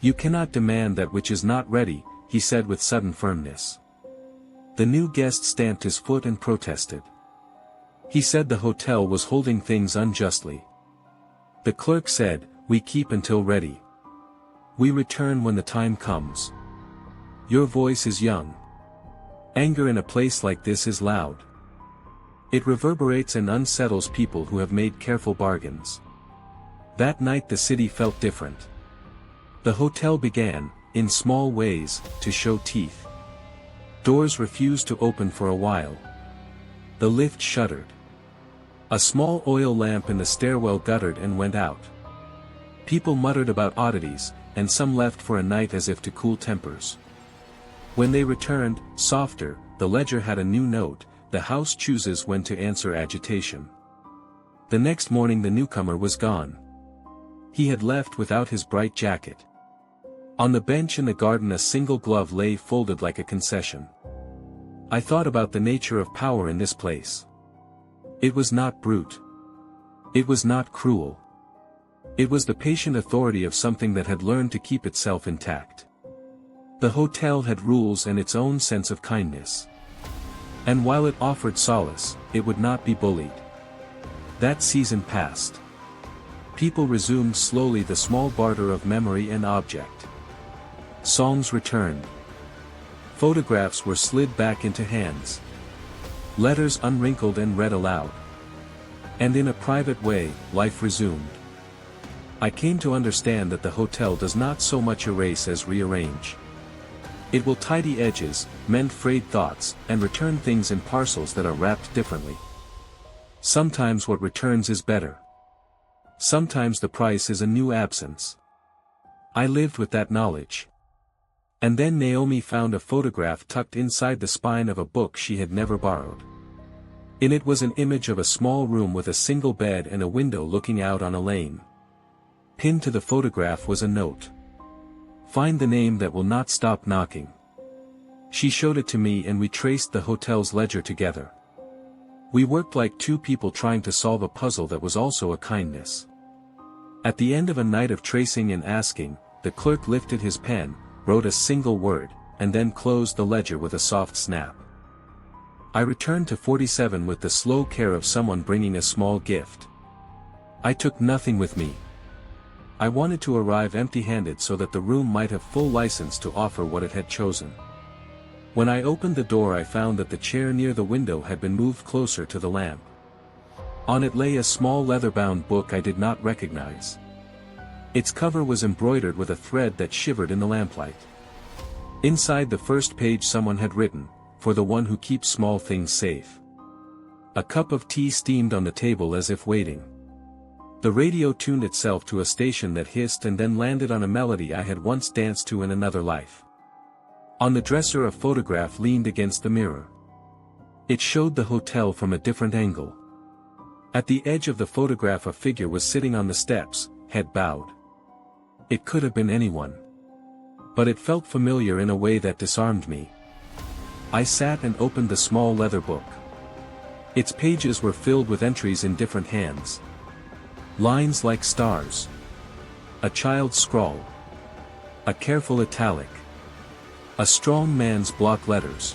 [SPEAKER 1] "You cannot demand that which is not ready," he said with sudden firmness. The new guest stamped his foot and protested. He said the hotel was holding things unjustly. The clerk said, "We keep until ready. We return when the time comes. Your voice is young. Anger in a place like this is loud. It reverberates and unsettles people who have made careful bargains." That night the city felt different. The hotel began, in small ways, to show teeth. Doors refused to open for a while. The lift shuddered. A small oil lamp in the stairwell guttered and went out. People muttered about oddities, and some left for a night as if to cool tempers. When they returned, softer, the ledger had a new note: the house chooses when to answer agitation. The next morning the newcomer was gone. He had left without his bright jacket. On the bench in the garden a single glove lay folded like a concession. I thought about the nature of power in this place. It was not brute. It was not cruel. It was the patient authority of something that had learned to keep itself intact. The hotel had rules and its own sense of kindness. And while it offered solace, it would not be bullied. That season passed. People resumed slowly the small barter of memory and object. Songs returned. Photographs were slid back into hands. Letters unwrinkled and read aloud. And in a private way, life resumed. I came to understand that the hotel does not so much erase as rearrange. It will tidy edges, mend frayed thoughts, and return things in parcels that are wrapped differently. Sometimes what returns is better. Sometimes the price is a new absence. I lived with that knowledge. And then Naomi found a photograph tucked inside the spine of a book she had never borrowed. In it was an image of a small room with a single bed and a window looking out on a lane. Pinned to the photograph was a note. "Find the name that will not stop knocking." She showed it to me and we traced the hotel's ledger together. We worked like two people trying to solve a puzzle that was also a kindness. At the end of a night of tracing and asking, the clerk lifted his pen, wrote a single word, and then closed the ledger with a soft snap. I returned to 47 with the slow care of someone bringing a small gift. I took nothing with me. I wanted to arrive empty-handed so that the room might have full license to offer what it had chosen. When I opened the door I found that the chair near the window had been moved closer to the lamp. On it lay a small leather-bound book I did not recognize. Its cover was embroidered with a thread that shivered in the lamplight. Inside the first page someone had written, "For the one who keeps small things safe." A cup of tea steamed on the table as if waiting. The radio tuned itself to a station that hissed and then landed on a melody I had once danced to in another life. On the dresser a photograph leaned against the mirror. It showed the hotel from a different angle. At the edge of the photograph a figure was sitting on the steps, head bowed. It could have been anyone. But it felt familiar in a way that disarmed me. I sat and opened the small leather book. Its pages were filled with entries in different hands. Lines like stars. A child's scrawl. A careful italic. A strong man's block letters.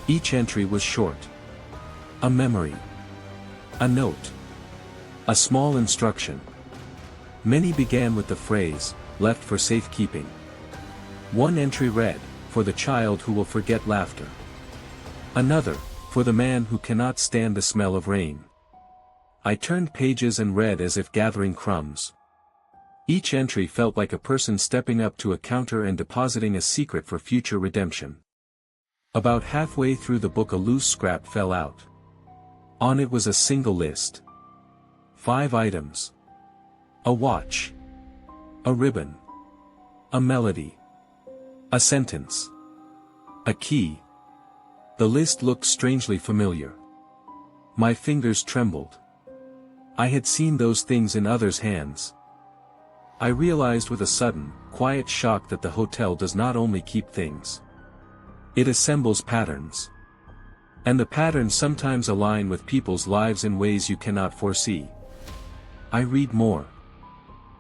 [SPEAKER 1] Each entry was short. A memory. A note. A small instruction. Many began with the phrase, "Left for safekeeping." One entry read, "For the child who will forget laughter." Another, "For the man who cannot stand the smell of rain." I turned pages and read as if gathering crumbs. Each entry felt like a person stepping up to a counter and depositing a secret for future redemption. About halfway through the book a loose scrap fell out. On it was a single list. 5 items. A watch. A ribbon. A melody. A sentence. A key. The list looked strangely familiar. My fingers trembled. I had seen those things in others' hands. I realized with a sudden, quiet shock that the hotel does not only keep things. It assembles patterns. And the patterns sometimes align with people's lives in ways you cannot foresee. I read more.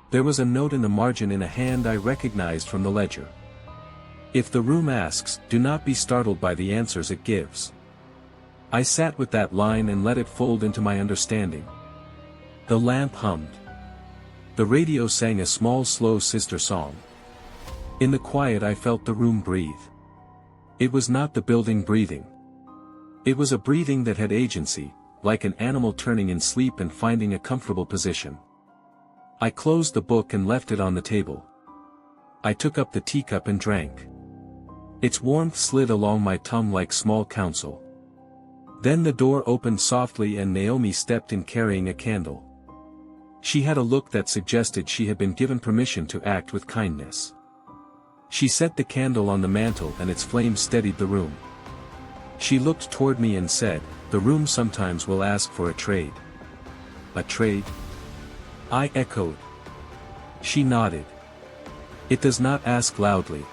[SPEAKER 1] There was a note in the margin in a hand I recognized from the ledger. "If the room asks, do not be startled by the answers it gives." I sat with that line and let it fold into my understanding. The lamp hummed. The radio sang a small slow sister song. In the quiet I felt the room breathe. It was not the building breathing. It was a breathing that had agency, like an animal turning in sleep and finding a comfortable position. I closed the book and left it on the table. I took up the teacup and drank. Its warmth slid along my tongue like small counsel. Then the door opened softly and Naomi stepped in carrying a candle. She had a look that suggested she had been given permission to act with kindness. She set the candle on the mantel and its flame steadied the room. She looked toward me and said, "The room sometimes will ask for a trade." "A trade?" I echoed. She nodded. "It does not ask loudly.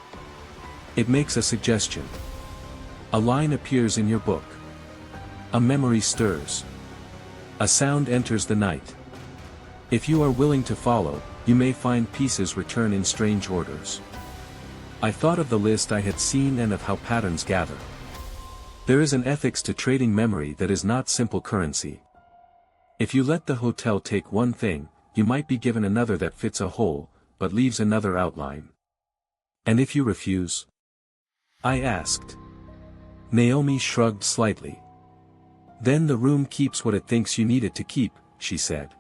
[SPEAKER 1] It makes a suggestion. A line appears in your book. A memory stirs. A sound enters the night. If you are willing to follow, you may find pieces return in strange orders." I thought of the list I had seen and of how patterns gather. There is an ethics to trading memory that is not simple currency. If you let the hotel take one thing, you might be given another that fits a whole, but leaves another outline. "And if you refuse?" I asked. Naomi shrugged slightly. "Then the room keeps what it thinks you need it to keep," she said.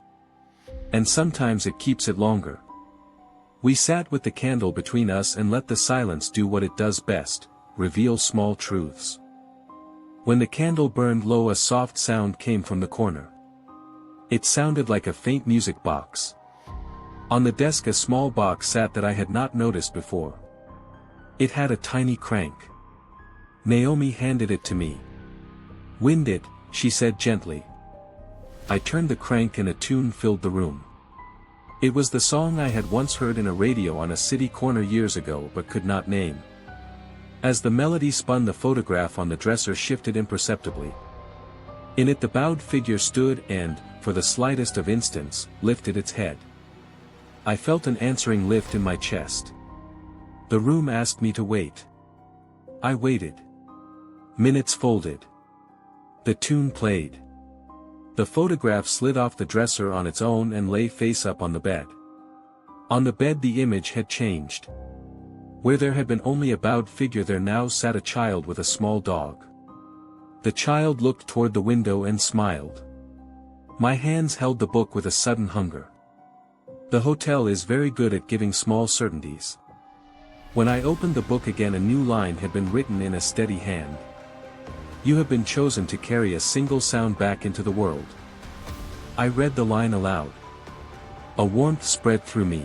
[SPEAKER 1] "And sometimes it keeps it longer." We sat with the candle between us and let the silence do what it does best, reveal small truths. When the candle burned low, a soft sound came from the corner. It sounded like a faint music box. On the desk a small box sat that I had not noticed before. It had a tiny crank. Naomi handed it to me. "Wind it," she said gently. I turned the crank and a tune filled the room. It was the song I had once heard in a radio on a city corner years ago but could not name. As the melody spun, the photograph on the dresser shifted imperceptibly. In it the bowed figure stood and, for the slightest of instants, lifted its head. I felt an answering lift in my chest. The room asked me to wait. I waited. Minutes folded. The tune played. The photograph slid off the dresser on its own and lay face up on the bed. On the bed the image had changed. Where there had been only a bowed figure, there now sat a child with a small dog. The child looked toward the window and smiled. My hands held the book with a sudden hunger. The hotel is very good at giving small certainties. When I opened the book again, a new line had been written in a steady hand. "You have been chosen to carry a single sound back into the world." I read the line aloud. A warmth spread through me.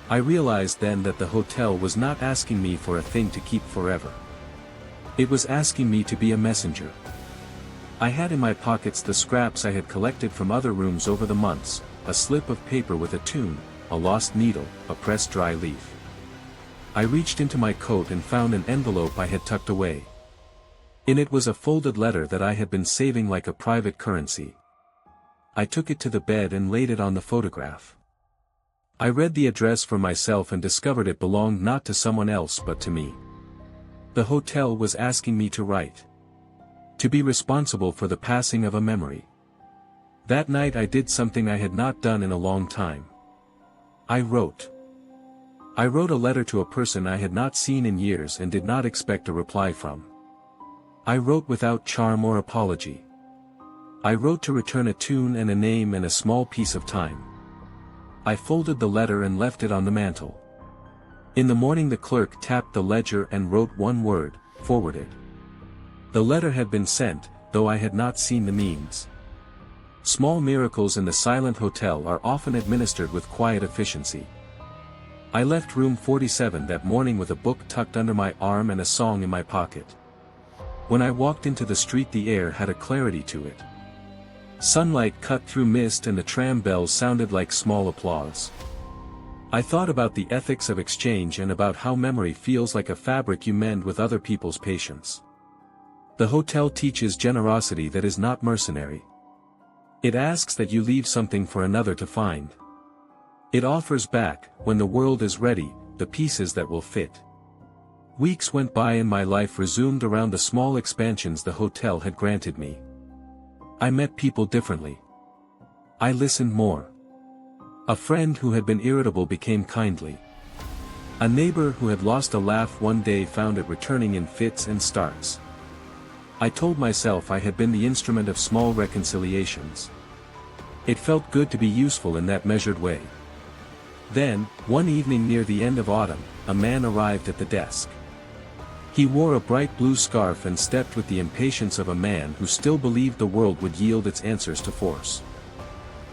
[SPEAKER 1] I realized then that the hotel was not asking me for a thing to keep forever. It was asking me to be a messenger. I had in my pockets the scraps I had collected from other rooms over the months, a slip of paper with a tune, a lost needle, a pressed dry leaf. I reached into my coat and found an envelope I had tucked away. In it was a folded letter that I had been saving like a private currency. I took it to the bed and laid it on the photograph. I read the address for myself and discovered it belonged not to someone else but to me. The hotel was asking me to write. To be responsible for the passing of a memory. That night I did something I had not done in a long time. I wrote. I wrote a letter to a person I had not seen in years and did not expect a reply from. I wrote without charm or apology. I wrote to return a tune and a name and a small piece of time. I folded the letter and left it on the mantel. In the morning the clerk tapped the ledger and wrote one word, "Forwarded." The letter had been sent, though I had not seen the means. Small miracles in the Silent Hotel are often administered with quiet efficiency. I left room 47 that morning with a book tucked under my arm and a song in my pocket. When I walked into the street the air had a clarity to it. Sunlight cut through mist and the tram bells sounded like small applause. I thought about the ethics of exchange and about how memory feels like a fabric you mend with other people's patience. The hotel teaches generosity that is not mercenary. It asks that you leave something for another to find. It offers back, when the world is ready, the pieces that will fit. Weeks went by and my life resumed around the small expansions the hotel had granted me. I met people differently. I listened more. A friend who had been irritable became kindly. A neighbor who had lost a laugh one day found it returning in fits and starts. I told myself I had been the instrument of small reconciliations. It felt good to be useful in that measured way. Then, one evening near the end of autumn, a man arrived at the desk. He wore a bright blue scarf and stepped with the impatience of a man who still believed the world would yield its answers to force.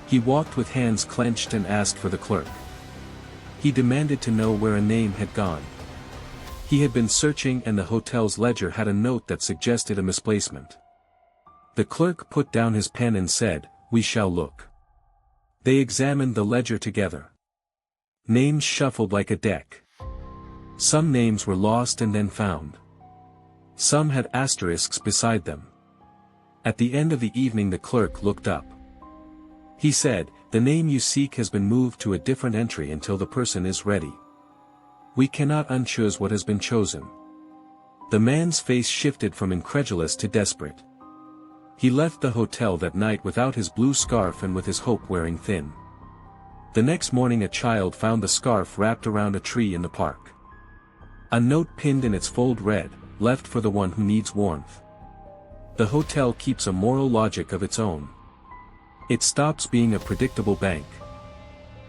[SPEAKER 1] He walked with hands clenched and asked for the clerk. He demanded to know where a name had gone. He had been searching and the hotel's ledger had a note that suggested a misplacement. The clerk put down his pen and said, "We shall look." They examined the ledger together. Names shuffled like a deck. Some names were lost and then found. Some had asterisks beside them. At the end of the evening the clerk looked up. He said, "The name you seek has been moved to a different entry until the person is ready. We cannot unchoose what has been chosen." The man's face shifted from incredulous to desperate. He left the hotel that night without his blue scarf and with his hope wearing thin. The next morning a child found the scarf wrapped around a tree in the park. A note pinned in its fold read, "Left for the one who needs warmth." The hotel keeps a moral logic of its own. It stops being a predictable bank.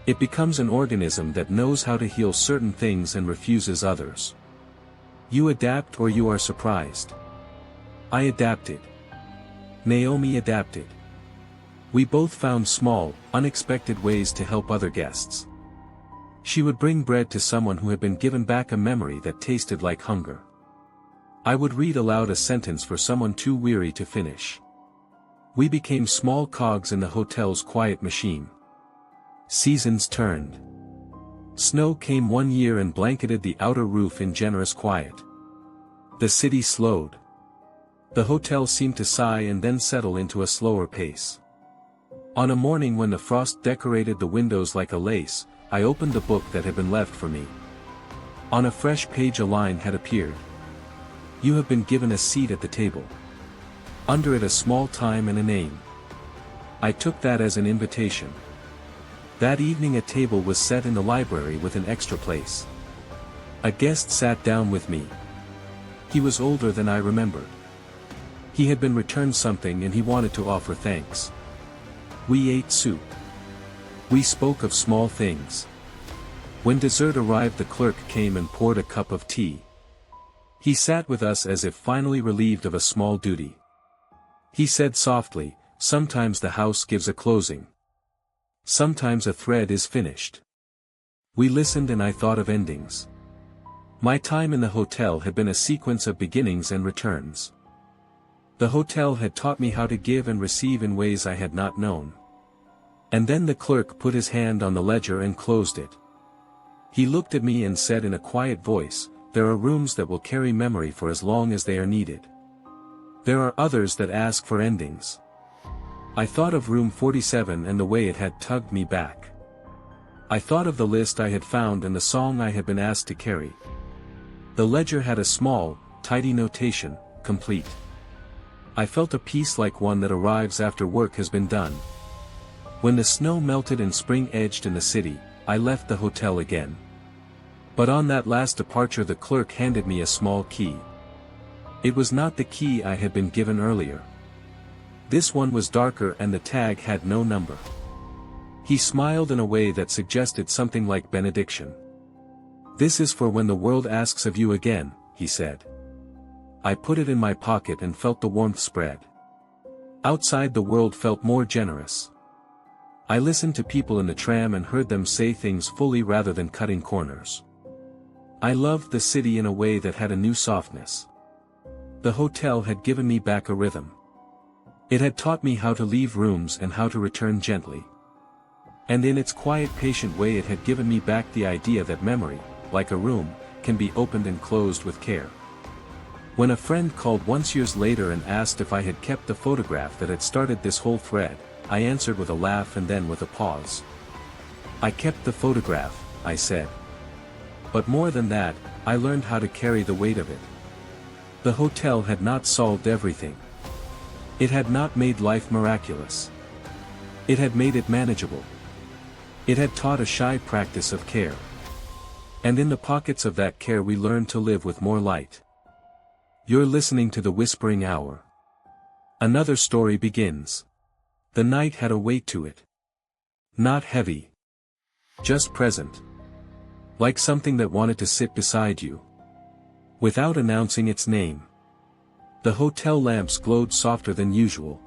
[SPEAKER 1] It becomes an organism that knows how to heal certain things and refuses others. You adapt or you are surprised. I adapted. Naomi adapted. We both found small, unexpected ways to help other guests. She would bring bread to someone who had been given back a memory that tasted like hunger. I would read aloud a sentence for someone too weary to finish. We became small cogs in the hotel's quiet machine. Seasons turned. Snow came one year and blanketed the outer roof in generous quiet. The city slowed. The hotel seemed to sigh and then settle into a slower pace. On a morning when the frost decorated the windows like a lace, I opened the book that had been left for me. On a fresh page a line had appeared. "You have been given a seat at the table." Under it a small time and a name. I took that as an invitation. That evening a table was set in the library with an extra place. A guest sat down with me. He was older than I remembered. He had been returned something and he wanted to offer thanks. We ate soup. We spoke of small things. When dessert arrived the clerk came and poured a cup of tea. He sat with us as if finally relieved of a small duty. He said softly, "Sometimes the house gives a closing. Sometimes a thread is finished." We listened and I thought of endings. My time in the hotel had been a sequence of beginnings and returns. The hotel had taught me how to give and receive in ways I had not known. And then the clerk put his hand on the ledger and closed it. He looked at me and said in a quiet voice, "There are rooms that will carry memory for as long as they are needed. There are others that ask for endings." I thought of room 47 and the way it had tugged me back. I thought of the list I had found and the song I had been asked to carry. The ledger had a small, tidy notation, "Complete." I felt a peace like one that arrives after work has been done. When the snow melted and spring edged in the city, I left the hotel again. But on that last departure the clerk handed me a small key. It was not the key I had been given earlier. This one was darker and the tag had no number. He smiled in a way that suggested something like benediction. "This is for when the world asks of you again," he said. I put it in my pocket and felt the warmth spread. Outside the world felt more generous. I listened to people in the tram and heard them say things fully rather than cutting corners. I loved the city in a way that had a new softness. The hotel had given me back a rhythm. It had taught me how to leave rooms and how to return gently. And in its quiet patient way it had given me back the idea that memory, like a room, can be opened and closed with care. When a friend called once years later and asked if I had kept the photograph that had started this whole thread, I answered with a laugh and then with a pause. "I kept the photograph," I said. "But more than that, I learned how to carry the weight of it." The hotel had not solved everything. It had not made life miraculous. It had made it manageable. It had taught a shy practice of care. And in the pockets of that care we learned to live with more light. You're listening to The Whispering Hour. Another story begins. The night had a weight to it. Not heavy. Just present. Like something that wanted to sit beside you. Without announcing its name. The hotel lamps glowed softer than usual.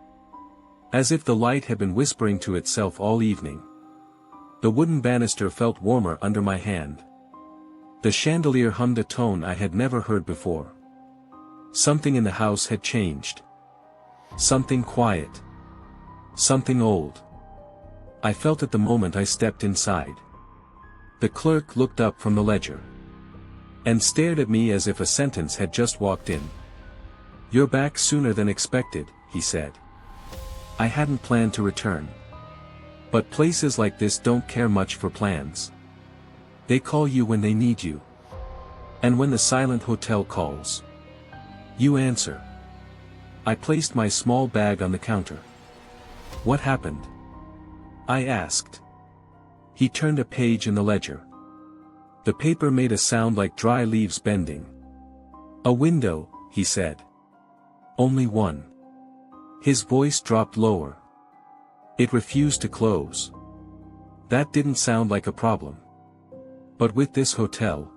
[SPEAKER 1] As if the light had been whispering to itself all evening. The wooden banister felt warmer under my hand. The chandelier hummed a tone I had never heard before. Something in the house had changed. Something quiet. Something old. I felt it the moment I stepped inside. The clerk looked up from the ledger and stared at me as if a sentence had just walked in. "You're back sooner than expected," he said. I hadn't planned to return. But places like this don't care much for plans. They call you when they need you. And when the Silent Hotel calls, you answer. I placed my small bag on the counter. "What happened?" I asked. He turned a page in the ledger. The paper made a sound like dry leaves bending. "A window," he said. "Only one." His voice dropped lower. It refused to close. That didn't sound like a problem. But with this hotel,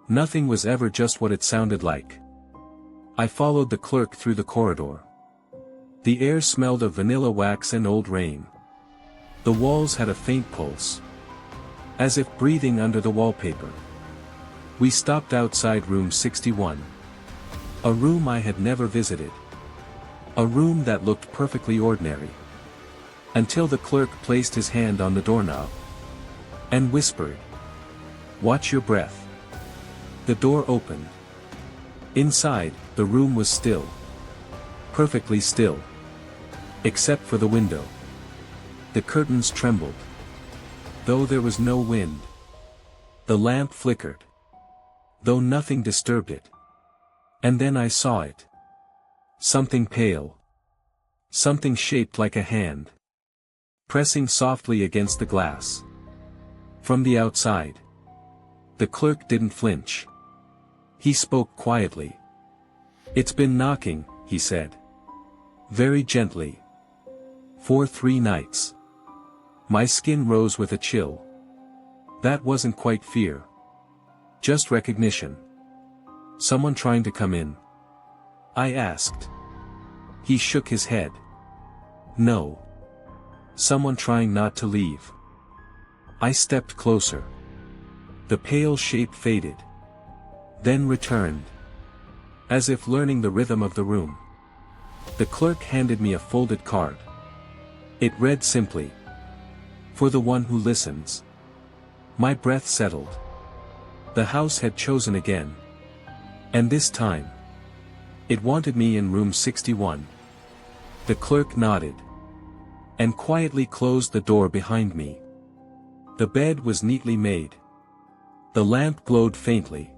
[SPEAKER 1] nothing was ever just what it sounded like. I followed the clerk through the corridor. The air smelled of vanilla wax and old rain. The walls had a faint pulse, as if breathing under the wallpaper. We stopped outside room 61. A room I had never visited. A room that looked perfectly ordinary. Until the clerk placed his hand on the doorknob and whispered, "Watch your breath." The door opened. Inside, the room was still. Perfectly still. Except for the window. The curtains trembled. Though there was no wind. The lamp flickered. Though nothing disturbed it. And then I saw it. Something pale. Something shaped like a hand. Pressing softly against the glass. From the outside. The clerk didn't flinch. He spoke quietly. "It's been knocking," he said. Very gently. "For 3 nights." My skin rose with a chill. That wasn't quite fear. Just recognition. "Someone trying to come in?" I asked. He shook his head. "No. Someone trying not to leave." I stepped closer. The pale shape faded. Then returned. As if learning the rhythm of the room. The clerk handed me a folded card. It read simply, "For the one who listens." My breath settled. The house had chosen again. And this time, it wanted me in room 61. The clerk nodded. And quietly closed the door behind me. The bed was neatly made. The lamp glowed faintly.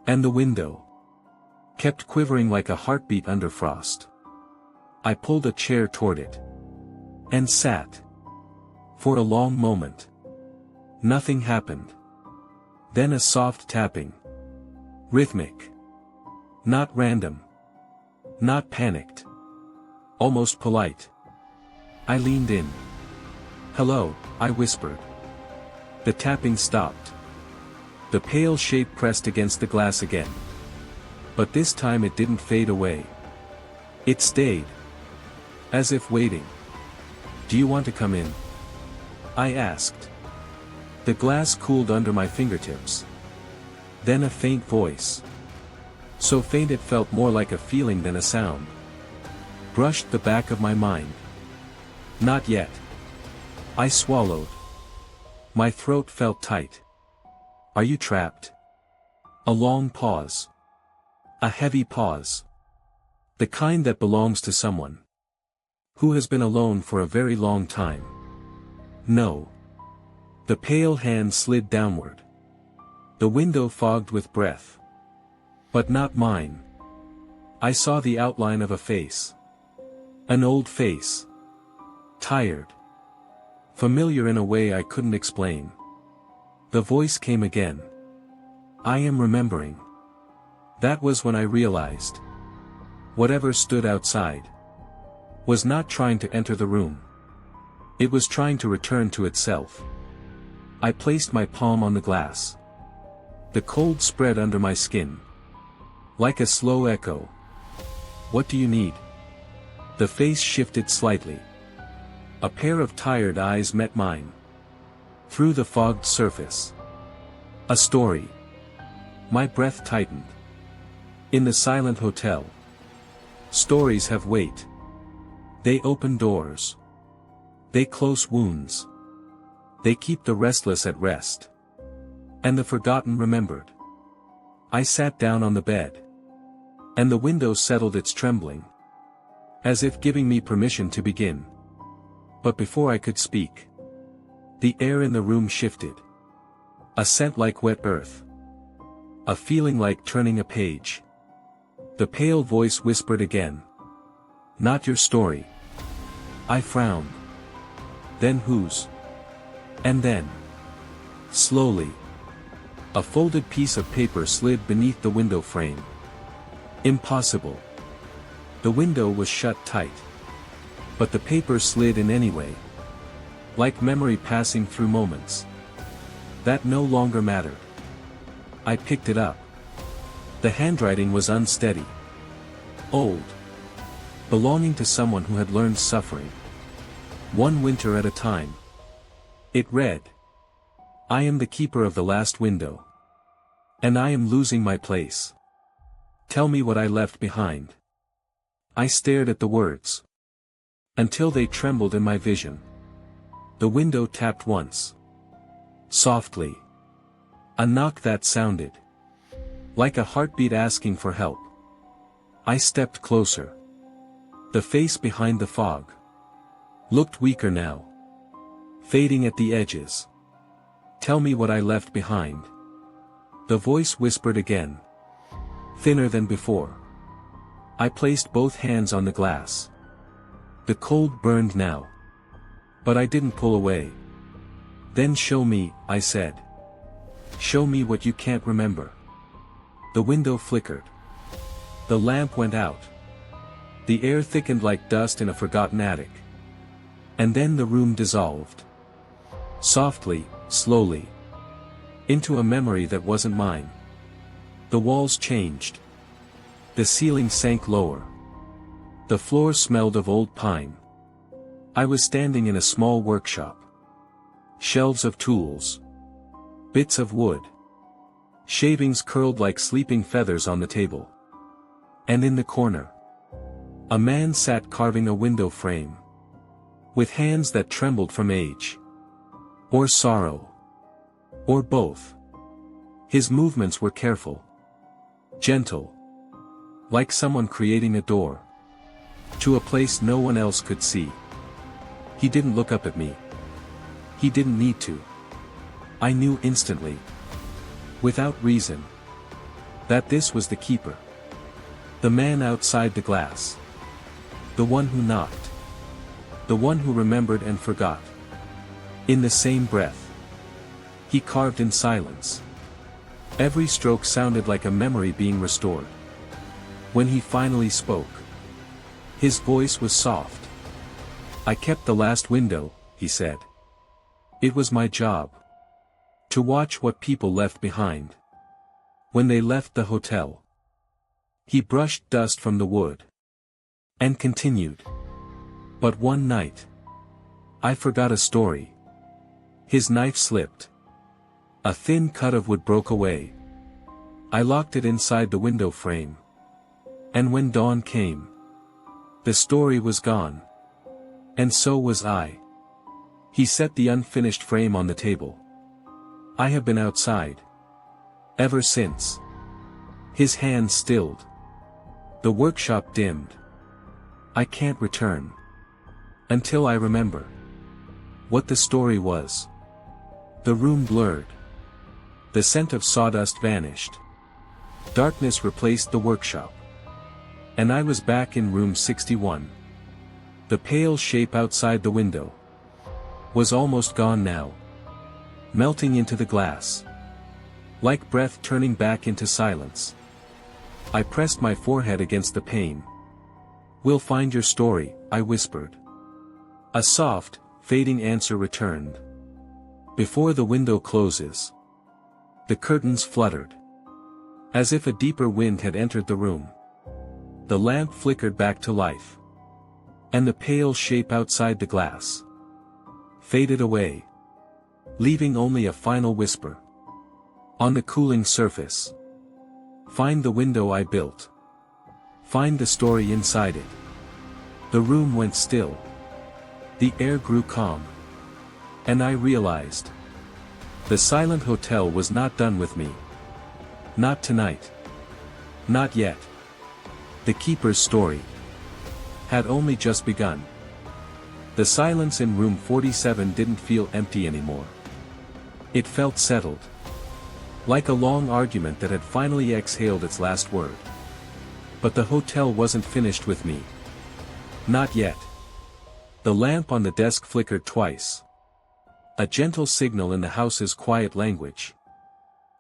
[SPEAKER 1] And the window kept quivering like a heartbeat under frost. I pulled a chair toward it. And sat. For a long moment. Nothing happened. Then a soft tapping. Rhythmic. Not random. Not panicked. Almost polite. I leaned in. "Hello," I whispered. The tapping stopped. The pale shape pressed against the glass again. But this time it didn't fade away. It stayed. As if waiting. "Do you want to come in?" I asked. The glass cooled under my fingertips. Then a faint voice. So faint it felt more like a feeling than a sound. Brushed the back of my mind. "Not yet." I swallowed. My throat felt tight. "Are you trapped?" A long pause. A heavy pause. The kind that belongs to someone who has been alone for a very long time. "No." The pale hand slid downward. The window fogged with breath. But not mine. I saw the outline of a face. An old face. Tired. Familiar in a way I couldn't explain. The voice came again. "I am remembering." That was when I realized. Whatever stood outside was not trying to enter the room. It was trying to return to itself. I placed my palm on the glass. The cold spread under my skin. Like a slow echo. "What do you need?" The face shifted slightly. A pair of tired eyes met mine. Through the fogged surface. A story. My breath tightened. In the Silent Hotel. Stories have weight. They open doors. They close wounds. They keep the restless at rest. And the forgotten remembered. I sat down on the bed. And the window settled its trembling. As if giving me permission to begin. But before I could speak, the air in the room shifted. A scent like wet earth. A feeling like turning a page. The pale voice whispered again. Not your story. I frowned. Then whose? And then, slowly, a folded piece of paper slid beneath the window frame. Impossible. The window was shut tight. But the paper slid in anyway. Like memory passing through moments that no longer mattered. I picked it up. The handwriting was unsteady. Old. Belonging to someone who had learned suffering. One winter at a time. It read. I am the keeper of the last window. And I am losing my place. Tell me what I left behind. I stared at the words. Until they trembled in my vision. The window tapped once. Softly. A knock that sounded like a heartbeat asking for help. I stepped closer. The face behind the fog looked weaker now. Fading at the edges. Tell me what I left behind. The voice whispered again. Thinner than before. I placed both hands on the glass. The cold burned now. But I didn't pull away. Then show me, I said. Show me what you can't remember. The window flickered. The lamp went out. The air thickened like dust in a forgotten attic. And then the room dissolved. Softly, slowly. Into a memory that wasn't mine. The walls changed. The ceiling sank lower. The floor smelled of old pine. I was standing in a small workshop. Shelves of tools. Bits of wood. Shavings curled like sleeping feathers on the table. And in the corner, a man sat carving a window frame. With hands that trembled from age. Or sorrow. Or both. His movements were careful. Gentle. Like someone creating a door. To a place no one else could see. He didn't look up at me. He didn't need to. I knew instantly. Without reason. That this was the keeper. The man outside the glass. The one who knocked. The one who remembered and forgot. In the same breath. He carved in silence. Every stroke sounded like a memory being restored. When he finally spoke. His voice was soft. I kept the last window, he said. It was my job. To watch what people left behind. When they left the hotel. He brushed dust from the wood. And continued. But one night. I forgot a story. His knife slipped. A thin cut of wood broke away. I locked it inside the window frame. And when dawn came. The story was gone. And so was I. He set the unfinished frame on the table. I have been outside. Ever since. His hand stilled. The workshop dimmed. I can't return. Until I remember. What the story was. The room blurred. The scent of sawdust vanished. Darkness replaced the workshop. And I was back in room 61. The pale shape outside the window was almost gone now. Melting into the glass. Like breath turning back into silence. I pressed my forehead against the pane. We'll find your story, I whispered. A soft, fading answer returned. Before the window closes. The curtains fluttered. As if a deeper wind had entered the room. The lamp flickered back to life. And the pale shape outside the glass faded away. Leaving only a final whisper. On the cooling surface. Find the window I built. Find the story inside it. The room went still. The air grew calm. And I realized. The Silent Hotel was not done with me. Not tonight. Not yet. The keeper's story had only just begun. The silence in room 47 didn't feel empty anymore. It felt settled. Like a long argument that had finally exhaled its last word. But the hotel wasn't finished with me. Not yet. The lamp on the desk flickered twice. A gentle signal in the house's quiet language.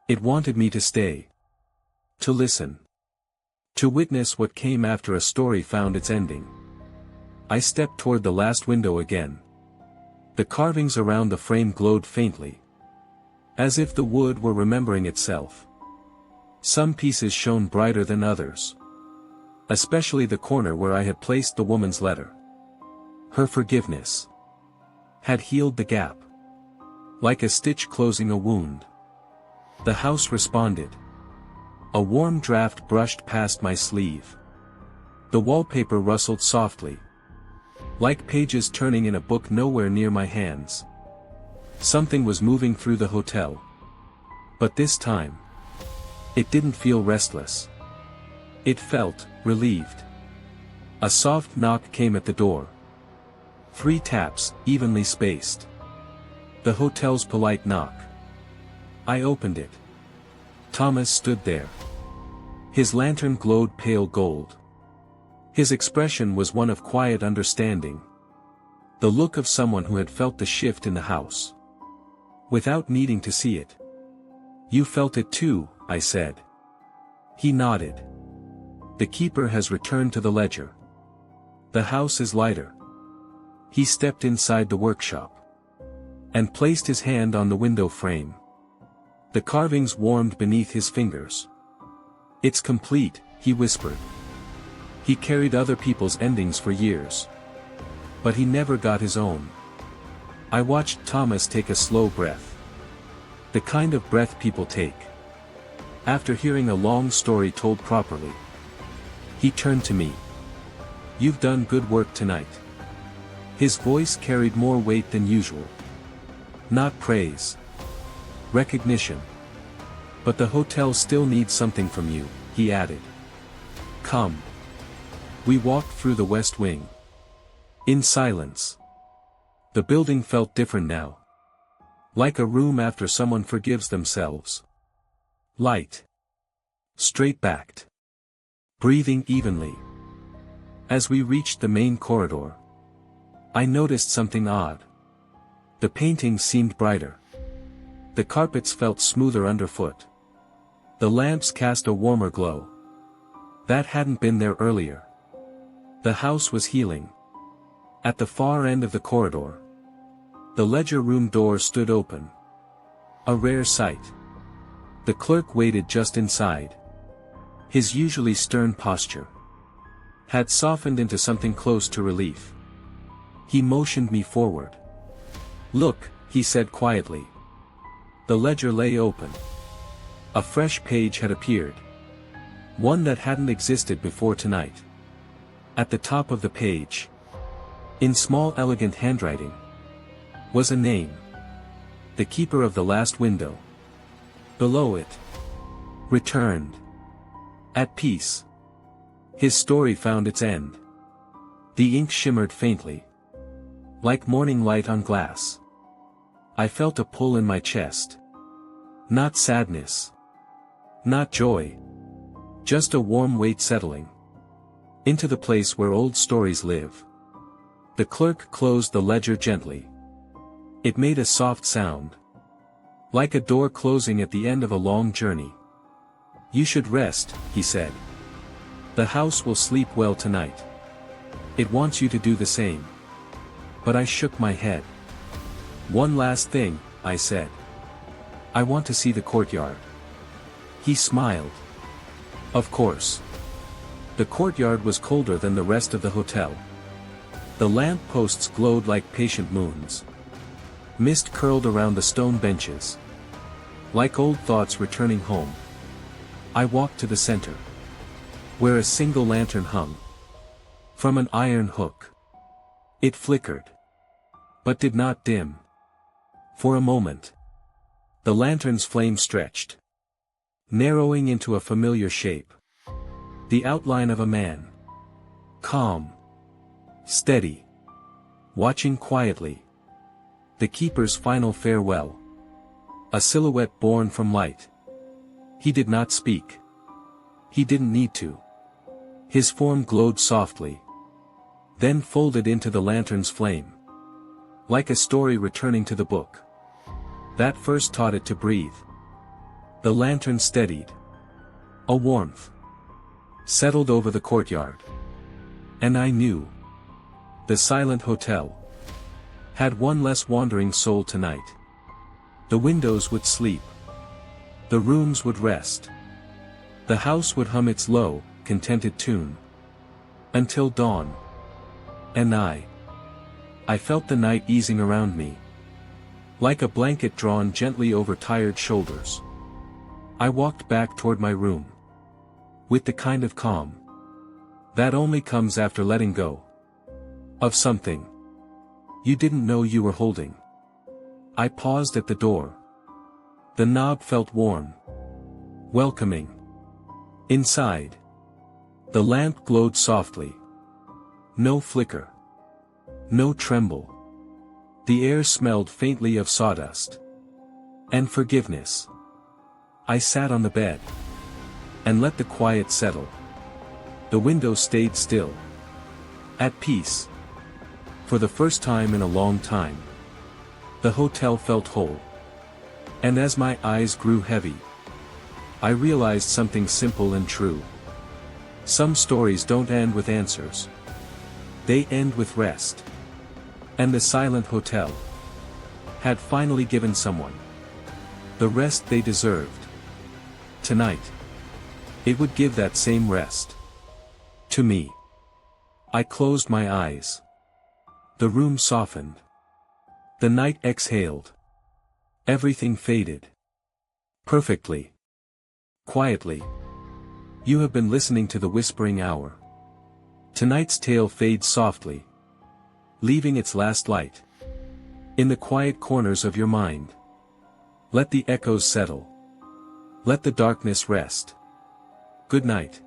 [SPEAKER 1] It wanted me to stay. To listen. To witness what came after a story found its ending. I stepped toward the last window again. The carvings around the frame glowed faintly. As if the wood were remembering itself. Some pieces shone brighter than others. Especially the corner where I had placed the woman's letter. Her forgiveness had healed the gap. Like a stitch closing a wound. The house responded. A warm draft brushed past my sleeve. The wallpaper rustled softly. Like pages turning in a book nowhere near my hands. Something was moving through the hotel. But this time, it didn't feel restless. It felt relieved. A soft knock came at the door. 3 taps, evenly spaced. The hotel's polite knock. I opened it. Thomas stood there. His lantern glowed pale gold. His expression was one of quiet understanding. The look of someone who had felt the shift in the house. Without needing to see it. You felt it too, I said. He nodded. The keeper has returned to the ledger. The house is lighter. He stepped inside the workshop. And placed his hand on the window frame. The carvings warmed beneath his fingers. It's complete, he whispered. He carried other people's endings for years. But he never got his own. I watched Thomas take a slow breath. The kind of breath people take. After hearing a long story told properly. He turned to me. You've done good work tonight. His voice carried more weight than usual. Not praise. Recognition. But the hotel still needs something from you, he added. Come. We walked through the west wing. In silence. The building felt different now. Like a room after someone forgives themselves. Light. Straight-backed. Breathing evenly. As we reached the main corridor. I noticed something odd. The paintings seemed brighter. The carpets felt smoother underfoot. The lamps cast a warmer glow. That hadn't been there earlier. The house was healing. At the far end of the corridor. The ledger room door stood open. A rare sight. The clerk waited just inside. His usually stern posture had softened into something close to relief. He motioned me forward. Look, he said quietly. The ledger lay open. A fresh page had appeared. One that hadn't existed before tonight. At the top of the page, in small elegant handwriting, was a name. The keeper of the last window. Below it, returned. At peace. His story found its end. The ink shimmered faintly. Like morning light on glass. I felt a pull in my chest. Not sadness. Not joy. Just a warm weight settling. Into the place where old stories live. The clerk closed the ledger gently. It made a soft sound. Like a door closing at the end of a long journey. You should rest, he said. The house will sleep well tonight. It wants you to do the same. But I shook my head. One last thing, I said. I want to see the courtyard. He smiled. Of course. The courtyard was colder than the rest of the hotel. The lamp posts glowed like patient moons. Mist curled around the stone benches. Like old thoughts returning home, I walked to the center, where a single lantern hung from an iron hook. It flickered, but did not dim. For a moment, the lantern's flame stretched, narrowing into a familiar shape. The outline of a man. Calm. Steady. Watching quietly. The keeper's final farewell. A silhouette born from light. He did not speak. He didn't need to. His form glowed softly, then folded into the lantern's flame. Like a story returning to the book that first taught it to breathe. The lantern steadied. A warmth settled over the courtyard. And I knew the Silent Hotel had one less wandering soul tonight. The windows would sleep. The rooms would rest. The house would hum its low, contented tune. Until dawn. And I felt the night easing around me, like a blanket drawn gently over tired shoulders. I walked back toward my room, with the kind of calm that only comes after letting go of something you didn't know you were holding. I paused at the door. The knob felt warm, welcoming. Inside, the lamp glowed softly. No flicker. No tremble. The air smelled faintly of sawdust and forgiveness. I sat on the bed and let the quiet settle. The window stayed still. At peace. For the first time in a long time, the hotel felt whole. And as my eyes grew heavy, I realized something simple and true. Some stories don't end with answers. They end with rest. And the Silent Hotel had finally given someone the rest they deserved. Tonight, it would give that same rest to me. I closed my eyes. The room softened. The night exhaled. Everything faded. Perfectly. Quietly. You have been listening to The Whispering Hour. Tonight's tale fades softly, leaving its last light in the quiet corners of your mind. Let the echoes settle. Let the darkness rest. Good night.